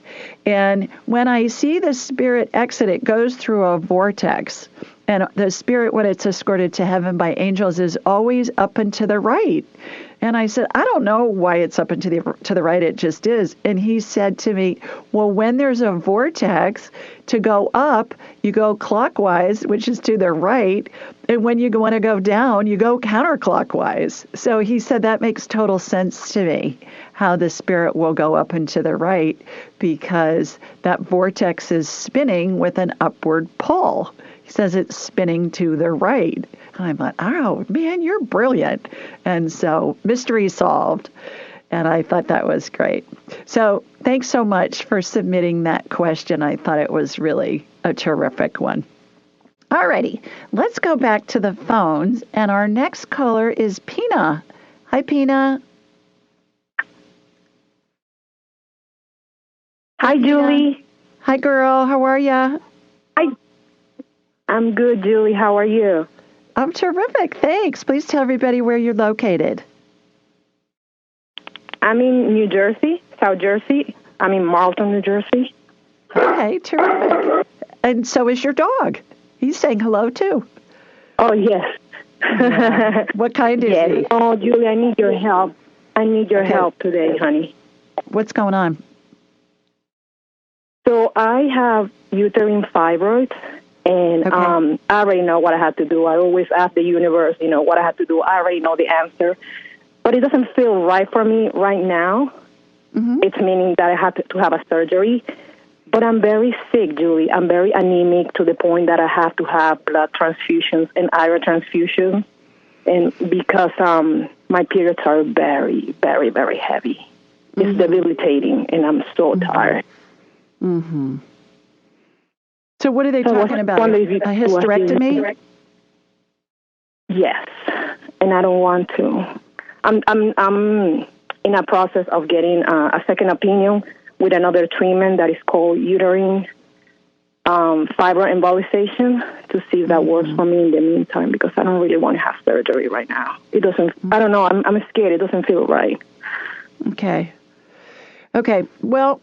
And when I see the spirit exit, it goes through a vortex. And the spirit, when it's escorted to heaven by angels, is always up and to the right. And I said, I don't know why it's up and to the right. It just is. And he said to me, well, when there's a vortex, to go up, you go clockwise, which is to the right. And when you want to go down, you go counterclockwise. So he said that makes total sense to me, how the spirit will go up and to the right, because that vortex is spinning with an upward pull. He says it's spinning to the right. And I thought, oh, man, you're brilliant. And so mystery solved. And I thought that was great. So thanks so much for submitting that question. I thought it was really a terrific one. All righty, let's go back to the phones. And our next caller is Pina. Hi, Pina. Hi, Julie. Hi, girl. How are you? I'm good, Julie. How are you? I'm terrific. Thanks. Please tell everybody where you're located. I'm in New Jersey, South Jersey. I'm in Marlton, New Jersey. Okay, terrific. And so is your dog. He's saying hello, too. Oh, yes. Yeah. What kind is he? Oh, Julie, I need your help. I need your help today, honey. What's going on? So I have uterine fibroids. And I already know what I have to do. I always ask the universe, what I have to do. I already know the answer. But it doesn't feel right for me right now. Mm-hmm. It's meaning that I have to have a surgery. But I'm very sick, Julie. I'm very anemic to the point that I have to have blood transfusions and iron transfusions. And because my periods are very, very, very heavy. Mm-hmm. It's debilitating, and I'm so tired. Mm-hmm. So what are they talking about? A hysterectomy? Yes, and I don't want to. I'm in a process of getting a second opinion with another treatment that is called uterine fibroembolization to see if that works for me in the meantime, because I don't really want to have surgery right now. It doesn't. I don't know. I'm scared. It doesn't feel right. Okay. Well,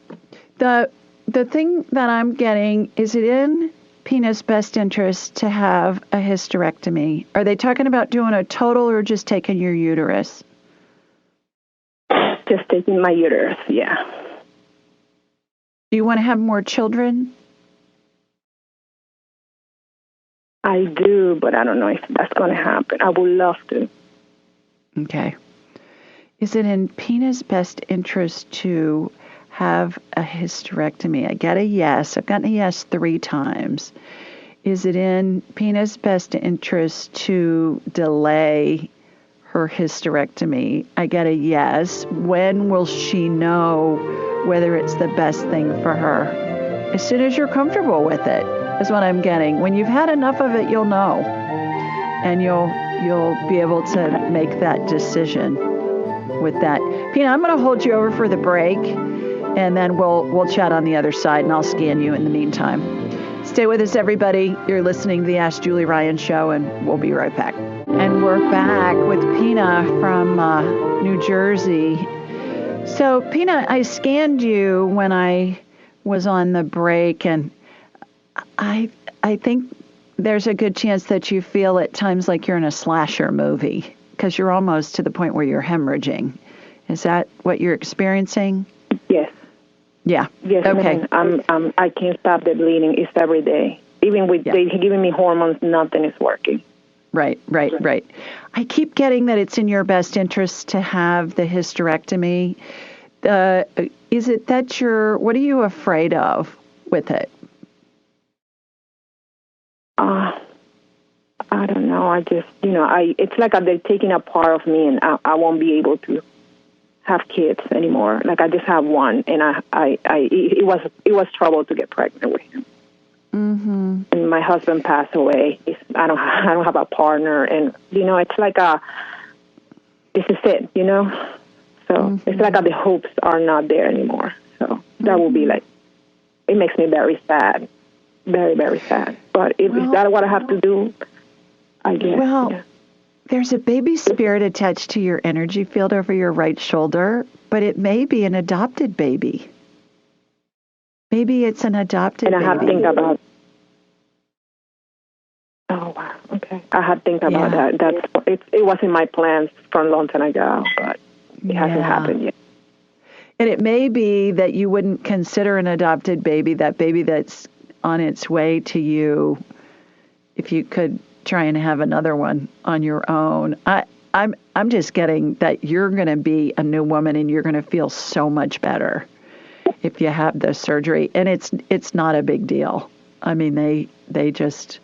the thing that I'm getting, is it in Pina's best interest to have a hysterectomy? Are they talking about doing a total or just taking your uterus? Just taking my uterus, yeah. Do you want to have more children? I do, but I don't know if that's going to happen. I would love to. Okay. Is it in Pina's best interest to have a hysterectomy? I get a yes. I've gotten a yes 3 times. Is it in Pina's best interest to delay her hysterectomy? I get a yes. When will she know whether it's the best thing for her? As soon as you're comfortable with it, is what I'm getting. When you've had enough of it, you'll know. And you'll be able to make that decision with that. Pina, I'm going to hold you over for the break. And then we'll chat on the other side, and I'll scan you in the meantime. Stay with us, everybody. You're listening to the Ask Julie Ryan Show, and we'll be right back. And we're back with Pina from New Jersey. So, Pina, I scanned you when I was on the break, and I think there's a good chance that you feel at times like you're in a slasher movie because you're almost to the point where you're hemorrhaging. Is that what you're experiencing? Yes. Yeah. Yes. Okay. I can't stop the bleeding. It's every day. Even with they giving me hormones, nothing is working. Right. I keep getting that it's in your best interest to have the hysterectomy. Is it that what are you afraid of with it? I don't know. I just, it's like they're taking a part of me, and I won't be able to have kids anymore. Like I just have one, and it was trouble to get pregnant with him. Mm-hmm. And my husband passed away. I don't have a partner, and it's like this is it, So it's like the hopes are not there anymore. So that will be like, it makes me very sad, very, very sad. But if is that what I have to do? I guess. Well, there's a baby spirit attached to your energy field over your right shoulder, but it may be an adopted baby. Maybe it's an adopted baby. And I have to think about. Oh wow! Okay, I had to think about that. It was in my plans from a long time ago, but it hasn't happened yet. And it may be that you wouldn't consider an adopted baby, that baby that's on its way to you, if you could try and have another one on your own. I'm just getting that you're going to be a new woman and you're going to feel so much better if you have the surgery. And it's not a big deal. I mean, they just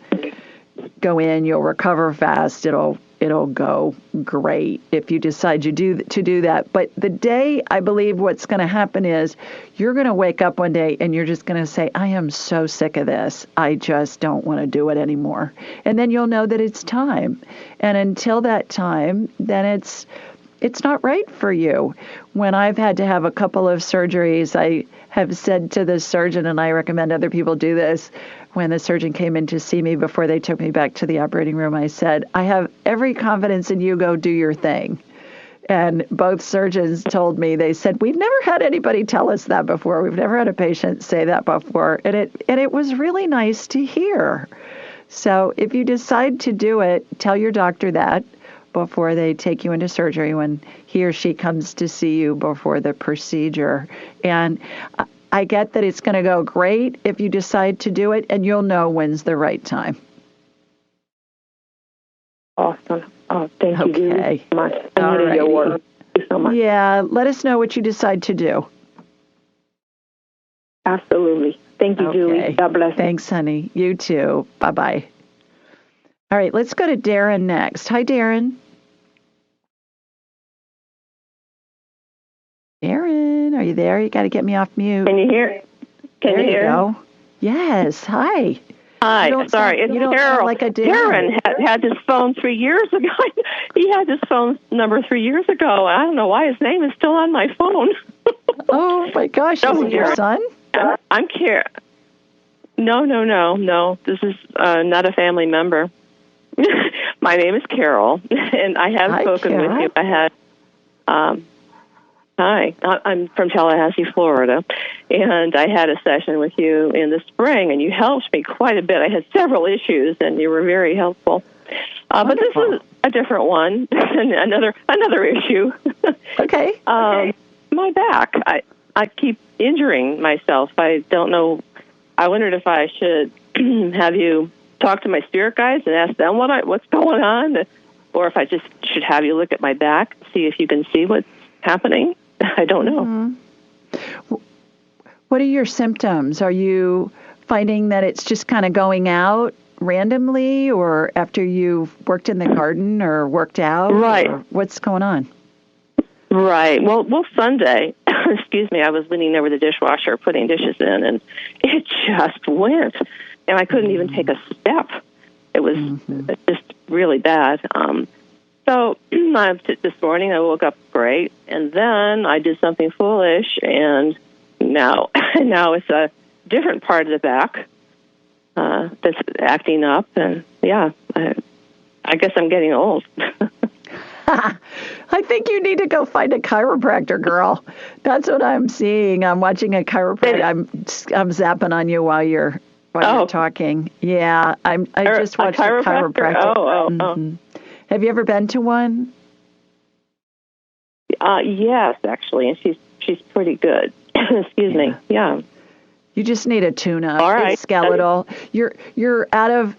go in, you'll recover fast. It'll go great if you decide to do that. But the day, I believe what's going to happen is you're going to wake up one day and you're just going to say, I am so sick of this. I just don't want to do it anymore. And then you'll know that it's time. And until that time, then it's not right for you. When I've had to have a couple of surgeries, I have said to the surgeon, and I recommend other people do this, when the surgeon came in to see me before they took me back to the operating room, I said, I have every confidence in you. Go do your thing. And both surgeons told me, they said, we've never had anybody tell us that before. We've never had a patient say that before. And it was really nice to hear. So if you decide to do it, tell your doctor that before they take you into surgery when he or she comes to see you before the procedure. And I get that it's going to go great if you decide to do it, and you'll know when's the right time. Awesome. Oh, thank you so much. I needed your work. Thank you so much. Yeah, let us know what you decide to do. Absolutely. Thank you, Julie. God bless. Thanks, honey. You too. Bye-bye. All right, let's go to Darren next. Hi, Darren. Darren, are you there? You got to get me off mute. Can you hear? Can you hear? Go. Yes. Hi. Hi. Sorry, it's Carol. Like Darren had this phone 3 years ago. He had this phone number 3 years ago. I don't know why his name is still on my phone. Oh my gosh! Is it your son? I'm Carol. No. This is not a family member. My name is Carol, and I have spoken with you. I had. Hi, I'm from Tallahassee, Florida, and I had a session with you in the spring, and you helped me quite a bit. I had several issues, and you were very helpful. But this is a different one, another issue. Okay. My back. I keep injuring myself. I don't know. I wondered if I should have you talk to my spirit guides and ask them what's going on, or if I just should have you look at my back, see if you can see what's happening. I don't know. Mm-hmm. What are your symptoms? Are you finding that it's just kind of going out randomly, or after you've worked in the garden or worked out? Right. Or what's going on? Right. Well, Sunday, excuse me, I was leaning over the dishwasher putting dishes in, and it just went, and I couldn't even take a step. It was just really bad. So this morning I woke up great, and then I did something foolish, and now it's a different part of the back that's acting up, and I guess I'm getting old. I think you need to go find a chiropractor, girl. That's what I'm seeing. I'm watching a chiropractor. I'm zapping on you while you're talking. Yeah, I just watched a chiropractor. Oh. Have you ever been to one? Yes, actually, and she's pretty good. Excuse me. Yeah. You just need a tune-up. All right. It's skeletal. You're out of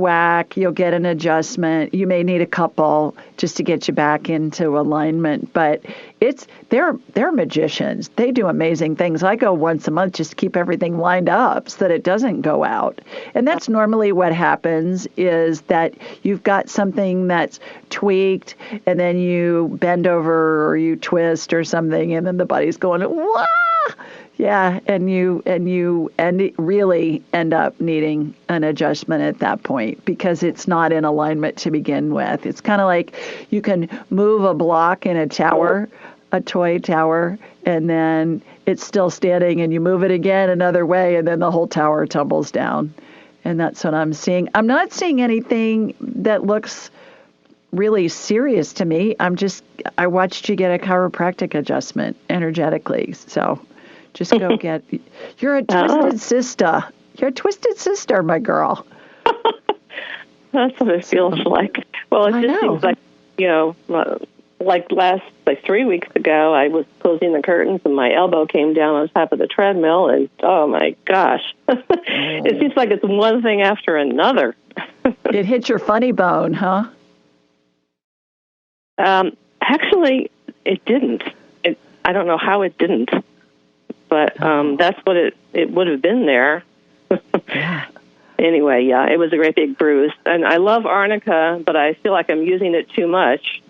whack. You'll get an adjustment. You may need a couple just to get you back into alignment. But they're magicians. They do amazing things. I go once a month just to keep everything lined up so that it doesn't go out. And that's normally what happens, is that you've got something that's tweaked, and then you bend over or you twist or something, and then the body's going, wah! Yeah, and you really end up needing an adjustment at that point because it's not in alignment to begin with. It's kind of like you can move a block in a tower, a toy tower, and then it's still standing, and you move it again another way, and then the whole tower tumbles down. And that's what I'm seeing. I'm not seeing anything that looks really serious to me. I watched you get a chiropractic adjustment energetically, so. Just go get. You're a twisted sister. You're a twisted sister, my girl. That's what it feels like. Well, it just seems like, like 3 weeks ago, I was closing the curtains and my elbow came down on top of the treadmill, and oh my gosh, it seems like it's one thing after another. It hit your funny bone, huh? Actually, it didn't. I don't know how it didn't. But that's what it would have been there. Yeah. Anyway, yeah, it was a great big bruise. And I love arnica, but I feel like I'm using it too much.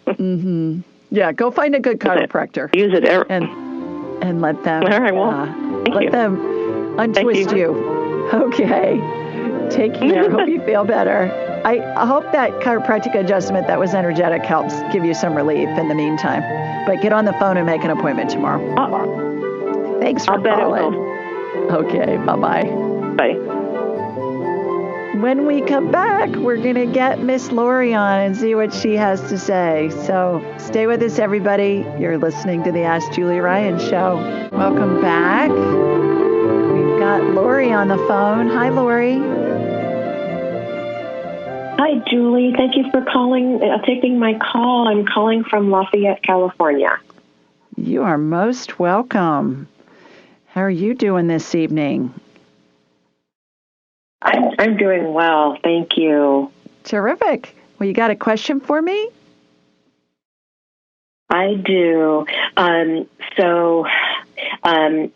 Mm-hmm. Yeah, go find a good chiropractor. Use it and let them. All right, well, let them untwist you. Okay. Take care. Hope you feel better. I hope that chiropractic adjustment that was energetic helps give you some relief in the meantime. But get on the phone and make an appointment tomorrow. Thanks for calling. Okay, bye-bye. Bye. When we come back, we're going to get Miss Lori on and see what she has to say. So stay with us, everybody. You're listening to the Ask Julie Ryan Show. Welcome back. We've got Lori on the phone. Hi, Lori. Hi, Julie. Thank you for taking my call. I'm calling from Lafayette, California. You are most welcome. How are you doing this evening? I'm doing well, thank you. Terrific. Well, you got a question for me? I do. I'm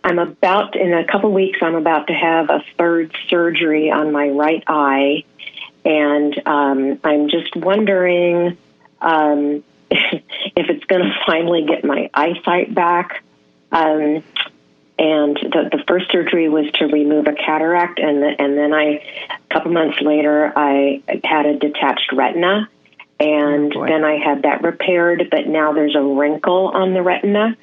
about, in a couple weeks, I'm about to have a third surgery on my right eye, and I'm just wondering if it's going to finally get my eyesight back. And the first surgery was to remove a cataract, and then a couple months later, I had a detached retina, and then I had that repaired, but now there's a wrinkle on the retina,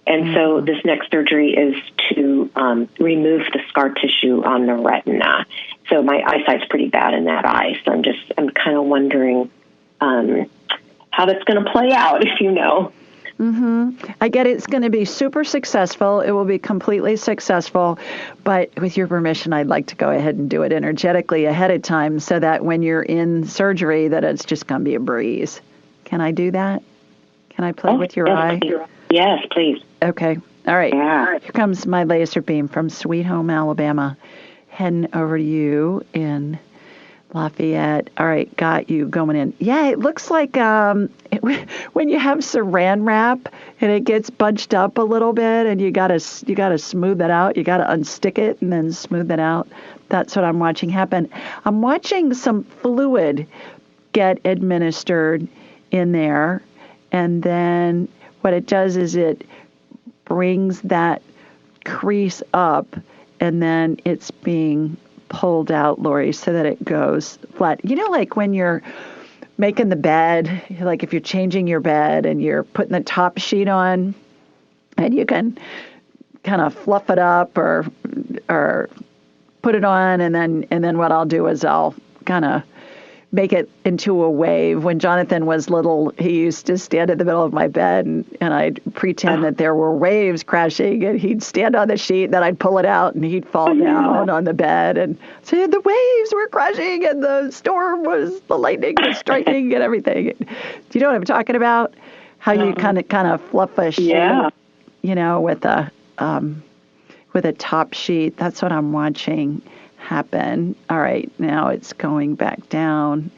and so this next surgery is to remove the scar tissue on the retina. So my eyesight's pretty bad in that eye, so I'm kind of wondering how that's going to play out, if you know. Mm-hmm. I get it's going to be super successful. It will be completely successful. But with your permission, I'd like to go ahead and do it energetically ahead of time so that when you're in surgery, that it's just going to be a breeze. Can I do that? Can I play with your eye? Yes, please. Okay. All right. Yeah. Here comes my laser beam from Sweet Home, Alabama. Heading over to you in Lafayette. All right, got you going in. Yeah, it looks like when you have saran wrap and it gets bunched up a little bit, and you gotta smooth that out. You gotta unstick it and then smooth it out. That's what I'm watching happen. I'm watching some fluid get administered in there, and then what it does is it brings that crease up, and then it's being pulled out, Lori, so that it goes flat. You know, like when you're making the bed, like if you're changing your bed and you're putting the top sheet on, and you can kind of fluff it up or put it on, and then what I'll do is I'll kind of make it into a wave. When Jonathan was little, he used to stand in the middle of my bed and I'd pretend that there were waves crashing, and he'd stand on the sheet, and then I'd pull it out and he'd fall down on the bed and say, the waves were crashing and the lightning was striking and everything. Do you know what I'm talking about? How you kind of fluff a sheet, with a top sheet. That's what I'm watching happen. All right, now it's going back down.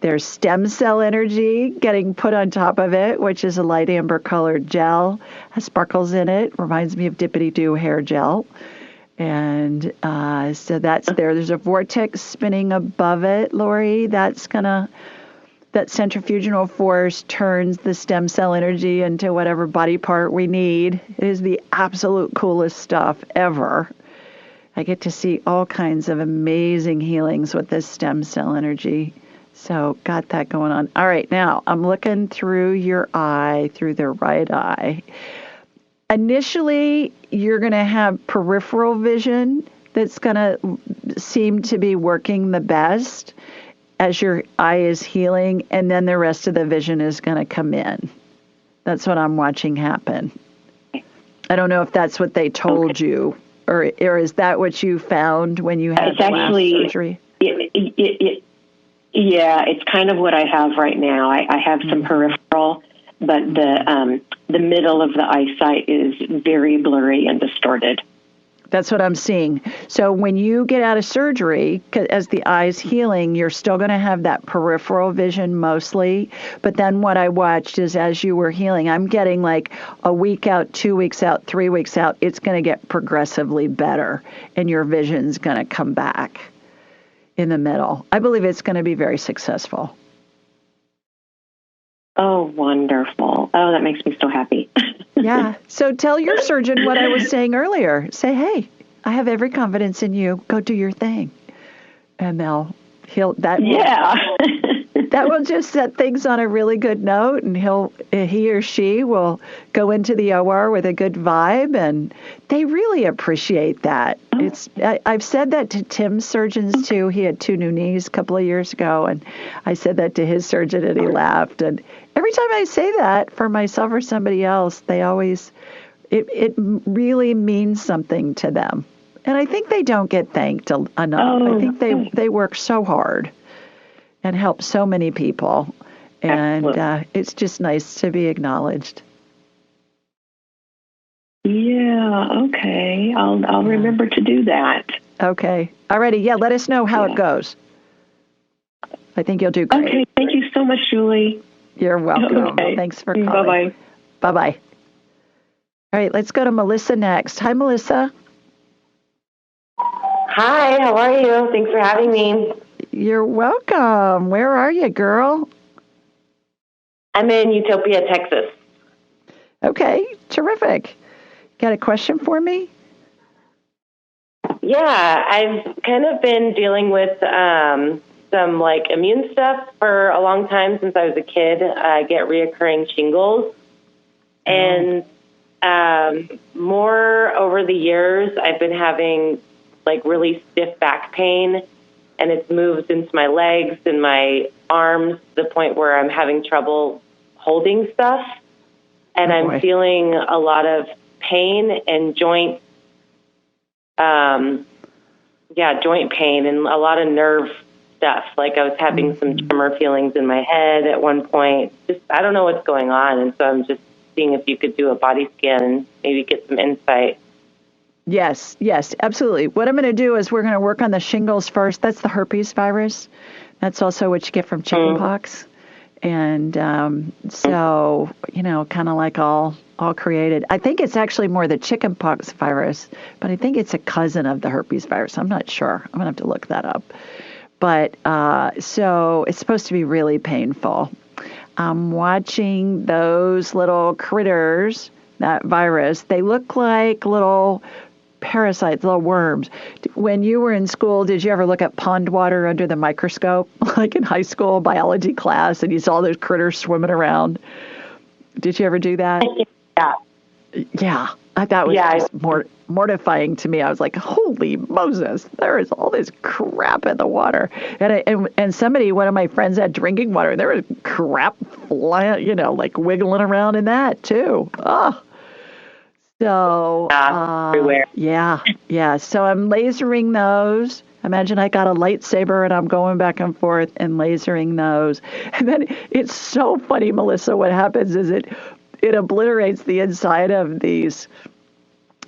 There's stem cell energy getting put on top of it, which is a light amber colored gel, has sparkles in it, reminds me of Dippity-Doo hair gel. And so that's there. There's a vortex spinning above it, Lori. That centrifugal force turns the stem cell energy into whatever body part we need. It is the absolute coolest stuff ever. I get to see all kinds of amazing healings with this stem cell energy. So got that going on. All right, now I'm looking through your eye, through the right eye. Initially, you're going to have peripheral vision that's going to seem to be working the best as your eye is healing, and then the rest of the vision is going to come in. That's what I'm watching happen. I don't know if that's what they told you. Or is that what you found when you had the last surgery? Yeah, it's kind of what I have right now. I have some peripheral, but the middle of the eyesight is very blurry and distorted. That's what I'm seeing. So when you get out of surgery, as the eye's healing, you're still going to have that peripheral vision mostly. But then what I watched is as you were healing, I'm getting like a week out, 2 weeks out, 3 weeks out, it's going to get progressively better and your vision's going to come back in the middle. I believe it's going to be very successful. Oh, wonderful. Oh, that makes me so happy. Yeah. So tell your surgeon what I was saying earlier. Say, hey, I have every confidence in you. Go do your thing. And that will just set things on a really good note, and he or she will go into the OR with a good vibe, and they really appreciate that. I've said that to Tim's surgeons too. He had 2 new knees a couple of years ago, and I said that to his surgeon, and he laughed. And every time I say that for myself or somebody else, they always it really means something to them. And I think they don't get thanked enough. I think they work so hard and help so many people. And it's just nice to be acknowledged. Yeah, okay. I'll remember to do that. Okay. Alrighty. Yeah, let us know how it goes. I think you'll do great. Okay, thank you so much, Julie. You're welcome. Okay. Thanks for calling. Bye-bye. Bye-bye. All right, let's go to Melissa next. Hi, Melissa. Hi, how are you? Thanks for having me. You're welcome. Where are you, girl? I'm in Utopia, Texas. Okay, terrific. Got a question for me? Yeah, I've kind of been dealing with some immune stuff for a long time since I was a kid. I get reoccurring shingles. And more over the years, I've been having really stiff back pain, and it's moved into my legs and my arms to the point where I'm having trouble holding stuff. And I'm feeling a lot of pain and joint pain and a lot of nerve stuff. I was having some tremor feelings in my head at one point. I don't know what's going on. And so I'm just seeing if you could do a body scan and maybe get some insight. Yes, absolutely. What I'm going to do is we're going to work on the shingles first. That's the herpes virus. That's also what you get from chickenpox. And so, kind of like all created. I think it's actually more the chickenpox virus, but I think it's a cousin of the herpes virus. I'm not sure. I'm going to have to look that up. But so it's supposed to be really painful. I'm watching those little critters, that virus. They look like little parasites, little worms. When you were in school, did you ever look at pond water under the microscope, like in high school biology class, and you saw those critters swimming around? Did you ever do that? Yeah. Yeah. That was just mortifying to me. I was like, holy Moses, there is all this crap in the water. And one of my friends had drinking water. There was crap flying, like wiggling around in that too. Oh. So, everywhere. Yeah. So I'm lasering those. Imagine I got a lightsaber and I'm going back and forth and lasering those. And then it's so funny, Melissa, what happens is it obliterates the inside of these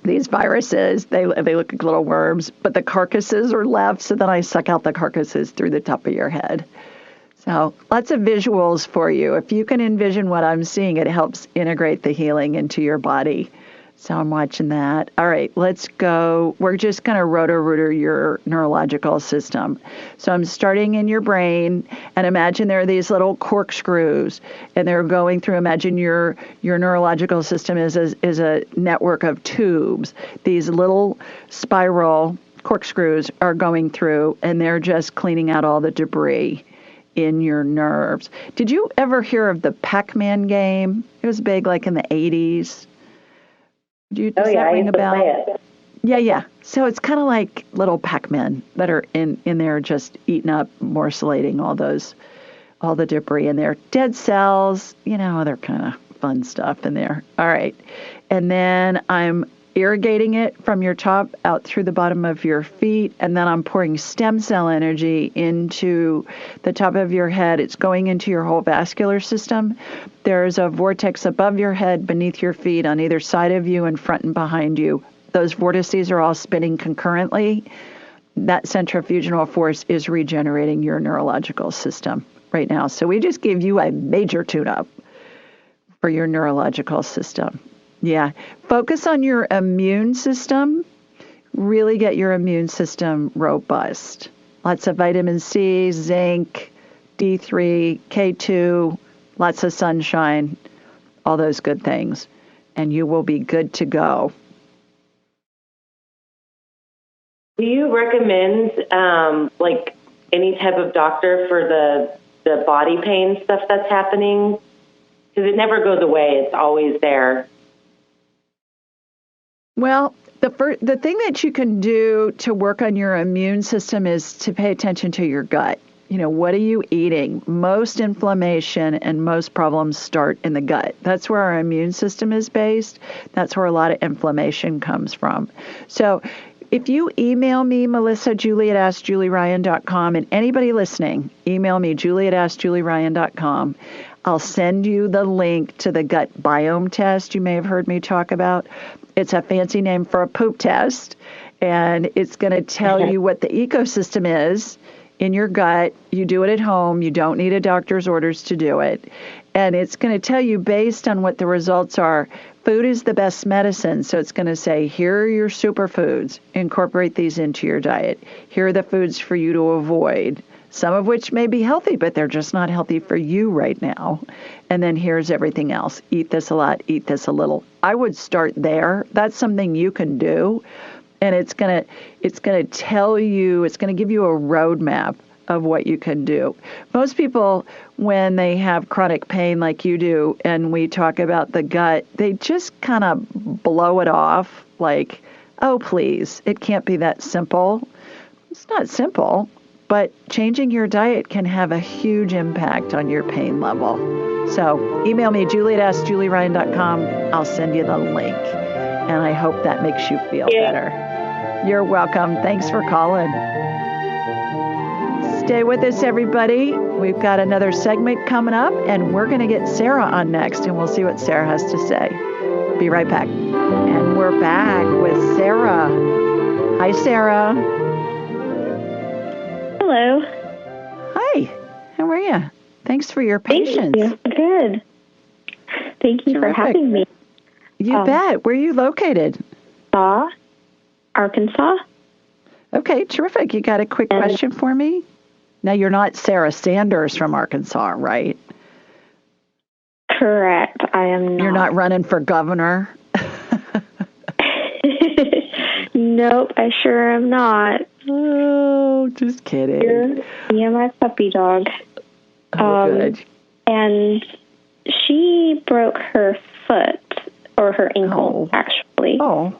viruses. They look like little worms, but the carcasses are left. So then I suck out the carcasses through the top of your head. So lots of visuals for you. If you can envision what I'm seeing, it helps integrate the healing into your body. So I'm watching that. All right, let's go. We're just going to roto-rooter your neurological system. So I'm starting in your brain, and imagine there are these little corkscrews, and they're going through. Imagine your neurological system is a network of tubes. These little spiral corkscrews are going through, and they're just cleaning out all the debris in your nerves. Did you ever hear of the Pac-Man game? It was big, like in the 80s. Does that ring a bell? Yeah. So it's kind of like little Pac-Men that are in there just eating up, morselating all the debris in there. Dead cells, other kind of fun stuff in there. All right. And then I'm irrigating it from your top out through the bottom of your feet. And then I'm pouring stem cell energy into the top of your head. It's going into your whole vascular system. There's a vortex above your head, beneath your feet, on either side of you, in front and behind you. Those vortices are all spinning concurrently. That centrifugal force is regenerating your neurological system right now. So we just gave you a major tune-up for your neurological system. Yeah. Focus on your immune system. Really get your immune system robust. Lots of vitamin C, zinc, D3, K2, lots of sunshine, all those good things. And you will be good to go. Do you recommend any type of doctor for the body pain stuff that's happening? Because it never goes away. It's always there. Well, the thing that you can do to work on your immune system is to pay attention to your gut. What are you eating? Most inflammation and most problems start in the gut. That's where our immune system is based. That's where a lot of inflammation comes from. So if you email me, Melissa, Julie@AskJulieRyan.com, and anybody listening, email me, Julie@AskJulieRyan.com. I'll send you the link to the gut biome test you may have heard me talk about. It's a fancy name for a poop test, and it's going to tell you what the ecosystem is in your gut. You do it at home. You don't need a doctor's orders to do it. And it's going to tell you based on what the results are. Food is the best medicine. So it's going to say, here are your superfoods. Incorporate these into your diet. Here are the foods for you to avoid, some of which may be healthy, but they're just not healthy for you right now. And then here's everything else. Eat this a lot, eat this a little. I would start there. That's something you can do. And it's going to tell you, it's going to give you a roadmap of what you can do. Most people, when they have chronic pain like you do, and we talk about the gut, they just kind of blow it off like, oh, please, it can't be that simple. It's not simple, but changing your diet can have a huge impact on your pain level. So email me, Julie@AskJulieRyan.com. I'll send you the link. And I hope that makes you feel better. You're welcome. Thanks for calling. Stay with us, everybody. We've got another segment coming up, and we're going to get Sarah on next, and we'll see what Sarah has to say. Be right back. And we're back with Sarah. Hi, Sarah. Hello. Hi. How are you? Thanks for your patience. Thank you. Good. Thank you for having me. You bet. Where are you located? Arkansas. Okay, terrific. You got a quick question for me? Now, you're not Sarah Sanders from Arkansas, right? Correct. I am not. You're not running for governor? Nope, I sure am not. Oh, just kidding. Yeah, my puppy dog. Good. And she broke her foot, or her ankle, actually. Oh.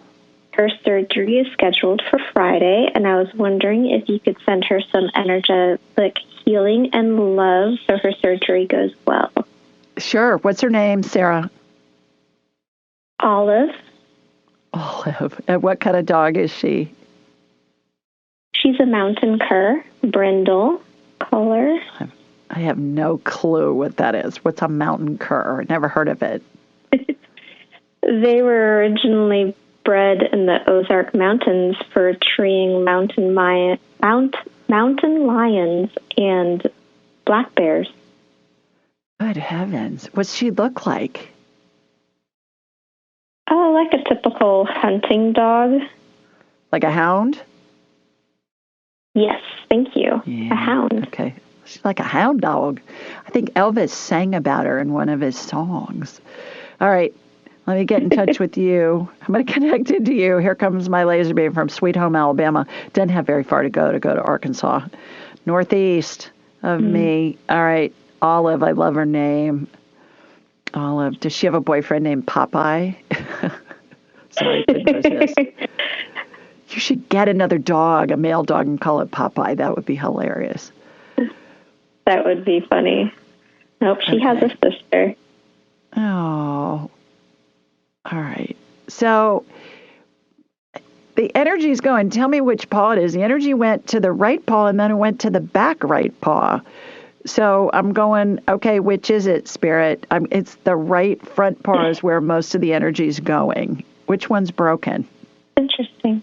Her surgery is scheduled for Friday, and I was wondering if you could send her some energetic healing and love so her surgery goes well. Sure. What's her name, Sarah? Olive. Olive. And what kind of dog is she? She's a mountain cur, brindle color. I have no clue what that is. What's a mountain cur? Never heard of it. They were originally bred in the Ozark Mountains for treeing mountain lions and black bears. Good heavens. What's she look like? Oh, like a typical hunting dog. Like a hound? Yes, thank you. Yeah, a hound. Okay. She's like a hound dog. I think Elvis sang about her in one of his songs. All right. Let me get in touch with you. I'm going to connect it to you. Here comes my laser beam from Sweet Home, Alabama. Doesn't have very far to go to Arkansas. Northeast of me. All right. Olive. I love her name. Olive. Does she have a boyfriend named Popeye? Sorry, who knows this? You should get another dog, a male dog, and call it Popeye. That would be hilarious. That would be funny. Nope, she has a sister. Oh. All right. So the energy is going. Tell me which paw it is. The energy went to the right paw, and then it went to the back right paw. So I'm going, okay, which is it, Spirit? It's the right front paw is where most of the energy is going. Which one's broken? Interesting.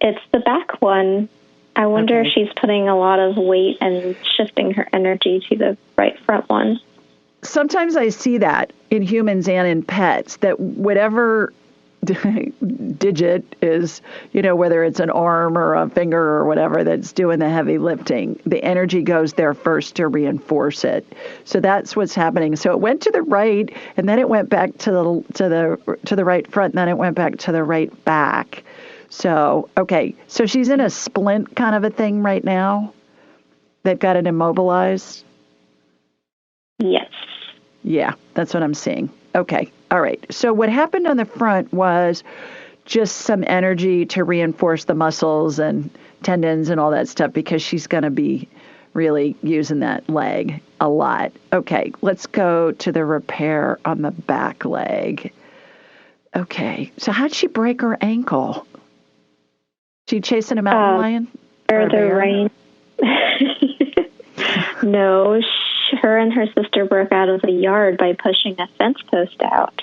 It's the back one. I wonder if she's putting a lot of weight and shifting her energy to the right front one. Sometimes I see that in humans and in pets, that whatever digit is, whether it's an arm or a finger or whatever that's doing the heavy lifting, the energy goes there first to reinforce it. So that's what's happening. So it went to the right, and then it went back to the right front, and then it went back to the right back. So, okay. So she's in a splint kind of a thing right now. They've got it immobilized. Yes. Yeah, that's what I'm seeing. Okay. All right. So what happened on the front was just some energy to reinforce the muscles and tendons and all that stuff, because she's going to be really using that leg a lot. Okay. Let's go to the repair on the back leg. Okay. So how'd she break her ankle? She chasing a mountain lion? Or the rain. No, her and her sister broke out of the yard by pushing a fence post out.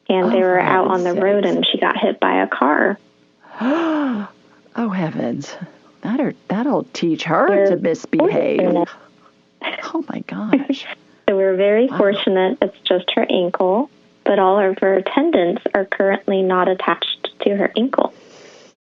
And they were out on the road, and she got hit by a car. Oh, heavens. That'll teach her to misbehave. Oh, my gosh. So we're very fortunate it's just her ankle, but all of her tendons are currently not attached to her ankle.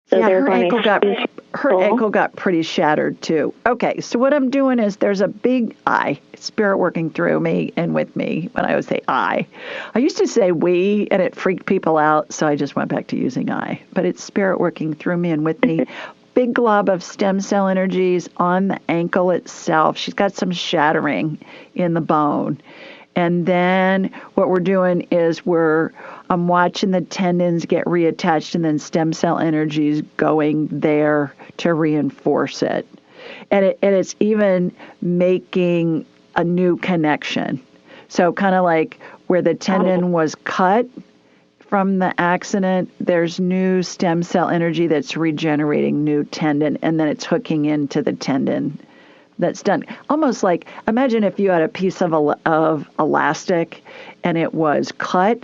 So yeah, her ankle got pretty shattered, too. Okay, so what I'm doing is there's a big I, spirit working through me and with me when I would say I. I used to say we, and it freaked people out, so I just went back to using I. But it's spirit working through me and with me. Big glob of stem cell energies on the ankle itself. She's got some shattering in the bone. And then what we're doing is I'm watching the tendons get reattached, and then stem cell energies going there to reinforce it. And it's even making a new connection. So kind of like where the tendon was cut from the accident, there's new stem cell energy that's regenerating new tendon, and then it's hooking into the tendon. That's done. Almost like, imagine if you had a piece of elastic and it was cut,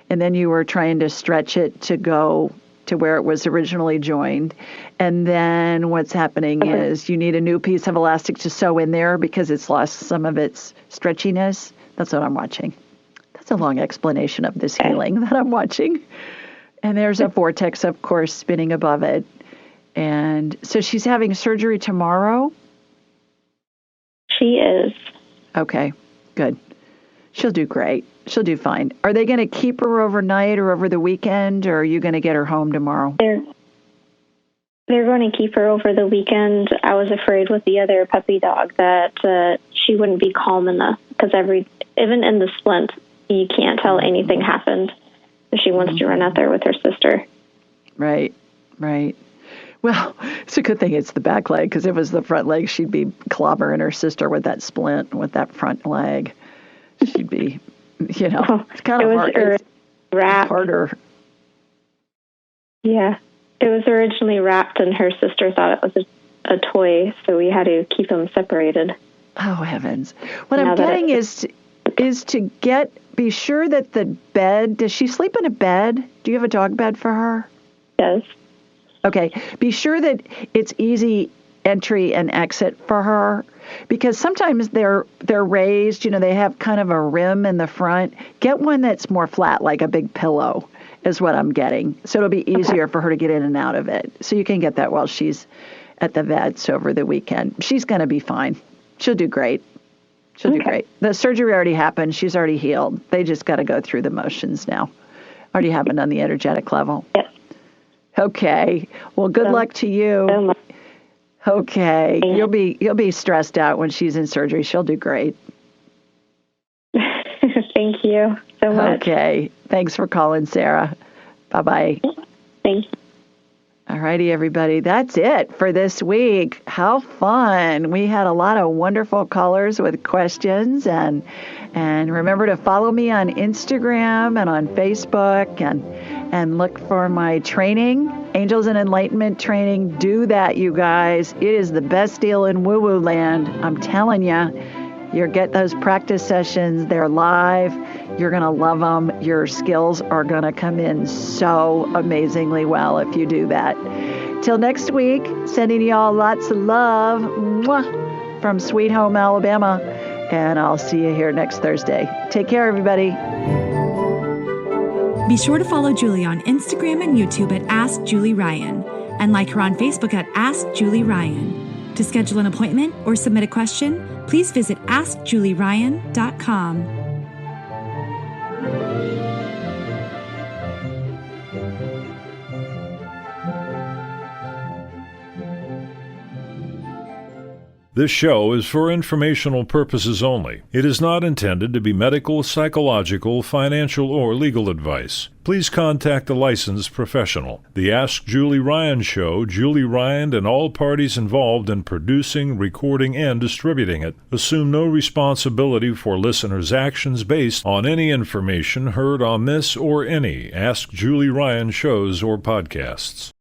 and then you were trying to stretch it to go to where it was originally joined. And then what's happening is you need a new piece of elastic to sew in there because it's lost some of its stretchiness. That's what I'm watching. That's a long explanation of this healing that I'm watching. And there's a vortex, of course, spinning above it. And so she's having surgery tomorrow. She is. Okay, good. She'll do great. She'll do fine. Are they going to keep her overnight or over the weekend, or are you going to get her home tomorrow? They're going to keep her over the weekend. I was afraid with the other puppy dog that she wouldn't be calm enough, because even in the splint, you can't tell anything happened. She wants to run out there with her sister. Right. Well, it's a good thing it's the back leg, because if it was the front leg, she'd be clobbering her sister with that splint, with that front leg. She'd be, it's kind of hard. It's harder. Yeah. It was originally wrapped, and her sister thought it was a toy, so we had to keep them separated. Oh, heavens. What I'm getting is to be sure that the bed, does she sleep in a bed? Do you have a dog bed for her? Yes. Okay. Be sure that it's easy entry and exit for her, because sometimes they're raised, they have kind of a rim in the front. Get one that's more flat, like a big pillow, is what I'm getting. So it'll be easier for her to get in and out of it. So you can get that while she's at the vet's over the weekend. She's going to be fine. She'll do great. She'll do great. The surgery already happened. She's already healed. They just got to go through the motions now. Already happened on the energetic level. Yes. Okay. Well, good luck to you. Okay. You'll be stressed out when she's in surgery. She'll do great. Thank you so much. Okay. Thanks for calling, Sarah. Bye-bye. Thank you. All righty, everybody. That's it for this week. How fun. We had a lot of wonderful callers with questions. And remember to follow me on Instagram and on Facebook and look for my training, Angels and Enlightenment training. Do that, you guys. It is the best deal in woo-woo land. I'm telling you. You'll get those practice sessions. They're live. You're going to love them. Your skills are going to come in so amazingly well if you do that. Till next week, sending y'all lots of love. Mwah, from Sweet Home, Alabama. And I'll see you here next Thursday. Take care, everybody. Be sure to follow Julie on Instagram and YouTube at Ask Julie Ryan, and like her on Facebook at Ask Julie Ryan. To schedule an appointment or submit a question, please visit AskJulieRyan.com. This show is for informational purposes only. It is not intended to be medical, psychological, financial, or legal advice. Please contact a licensed professional. The Ask Julie Ryan Show, Julie Ryan and all parties involved in producing, recording, and distributing it assume no responsibility for listeners' actions based on any information heard on this or any Ask Julie Ryan shows or podcasts.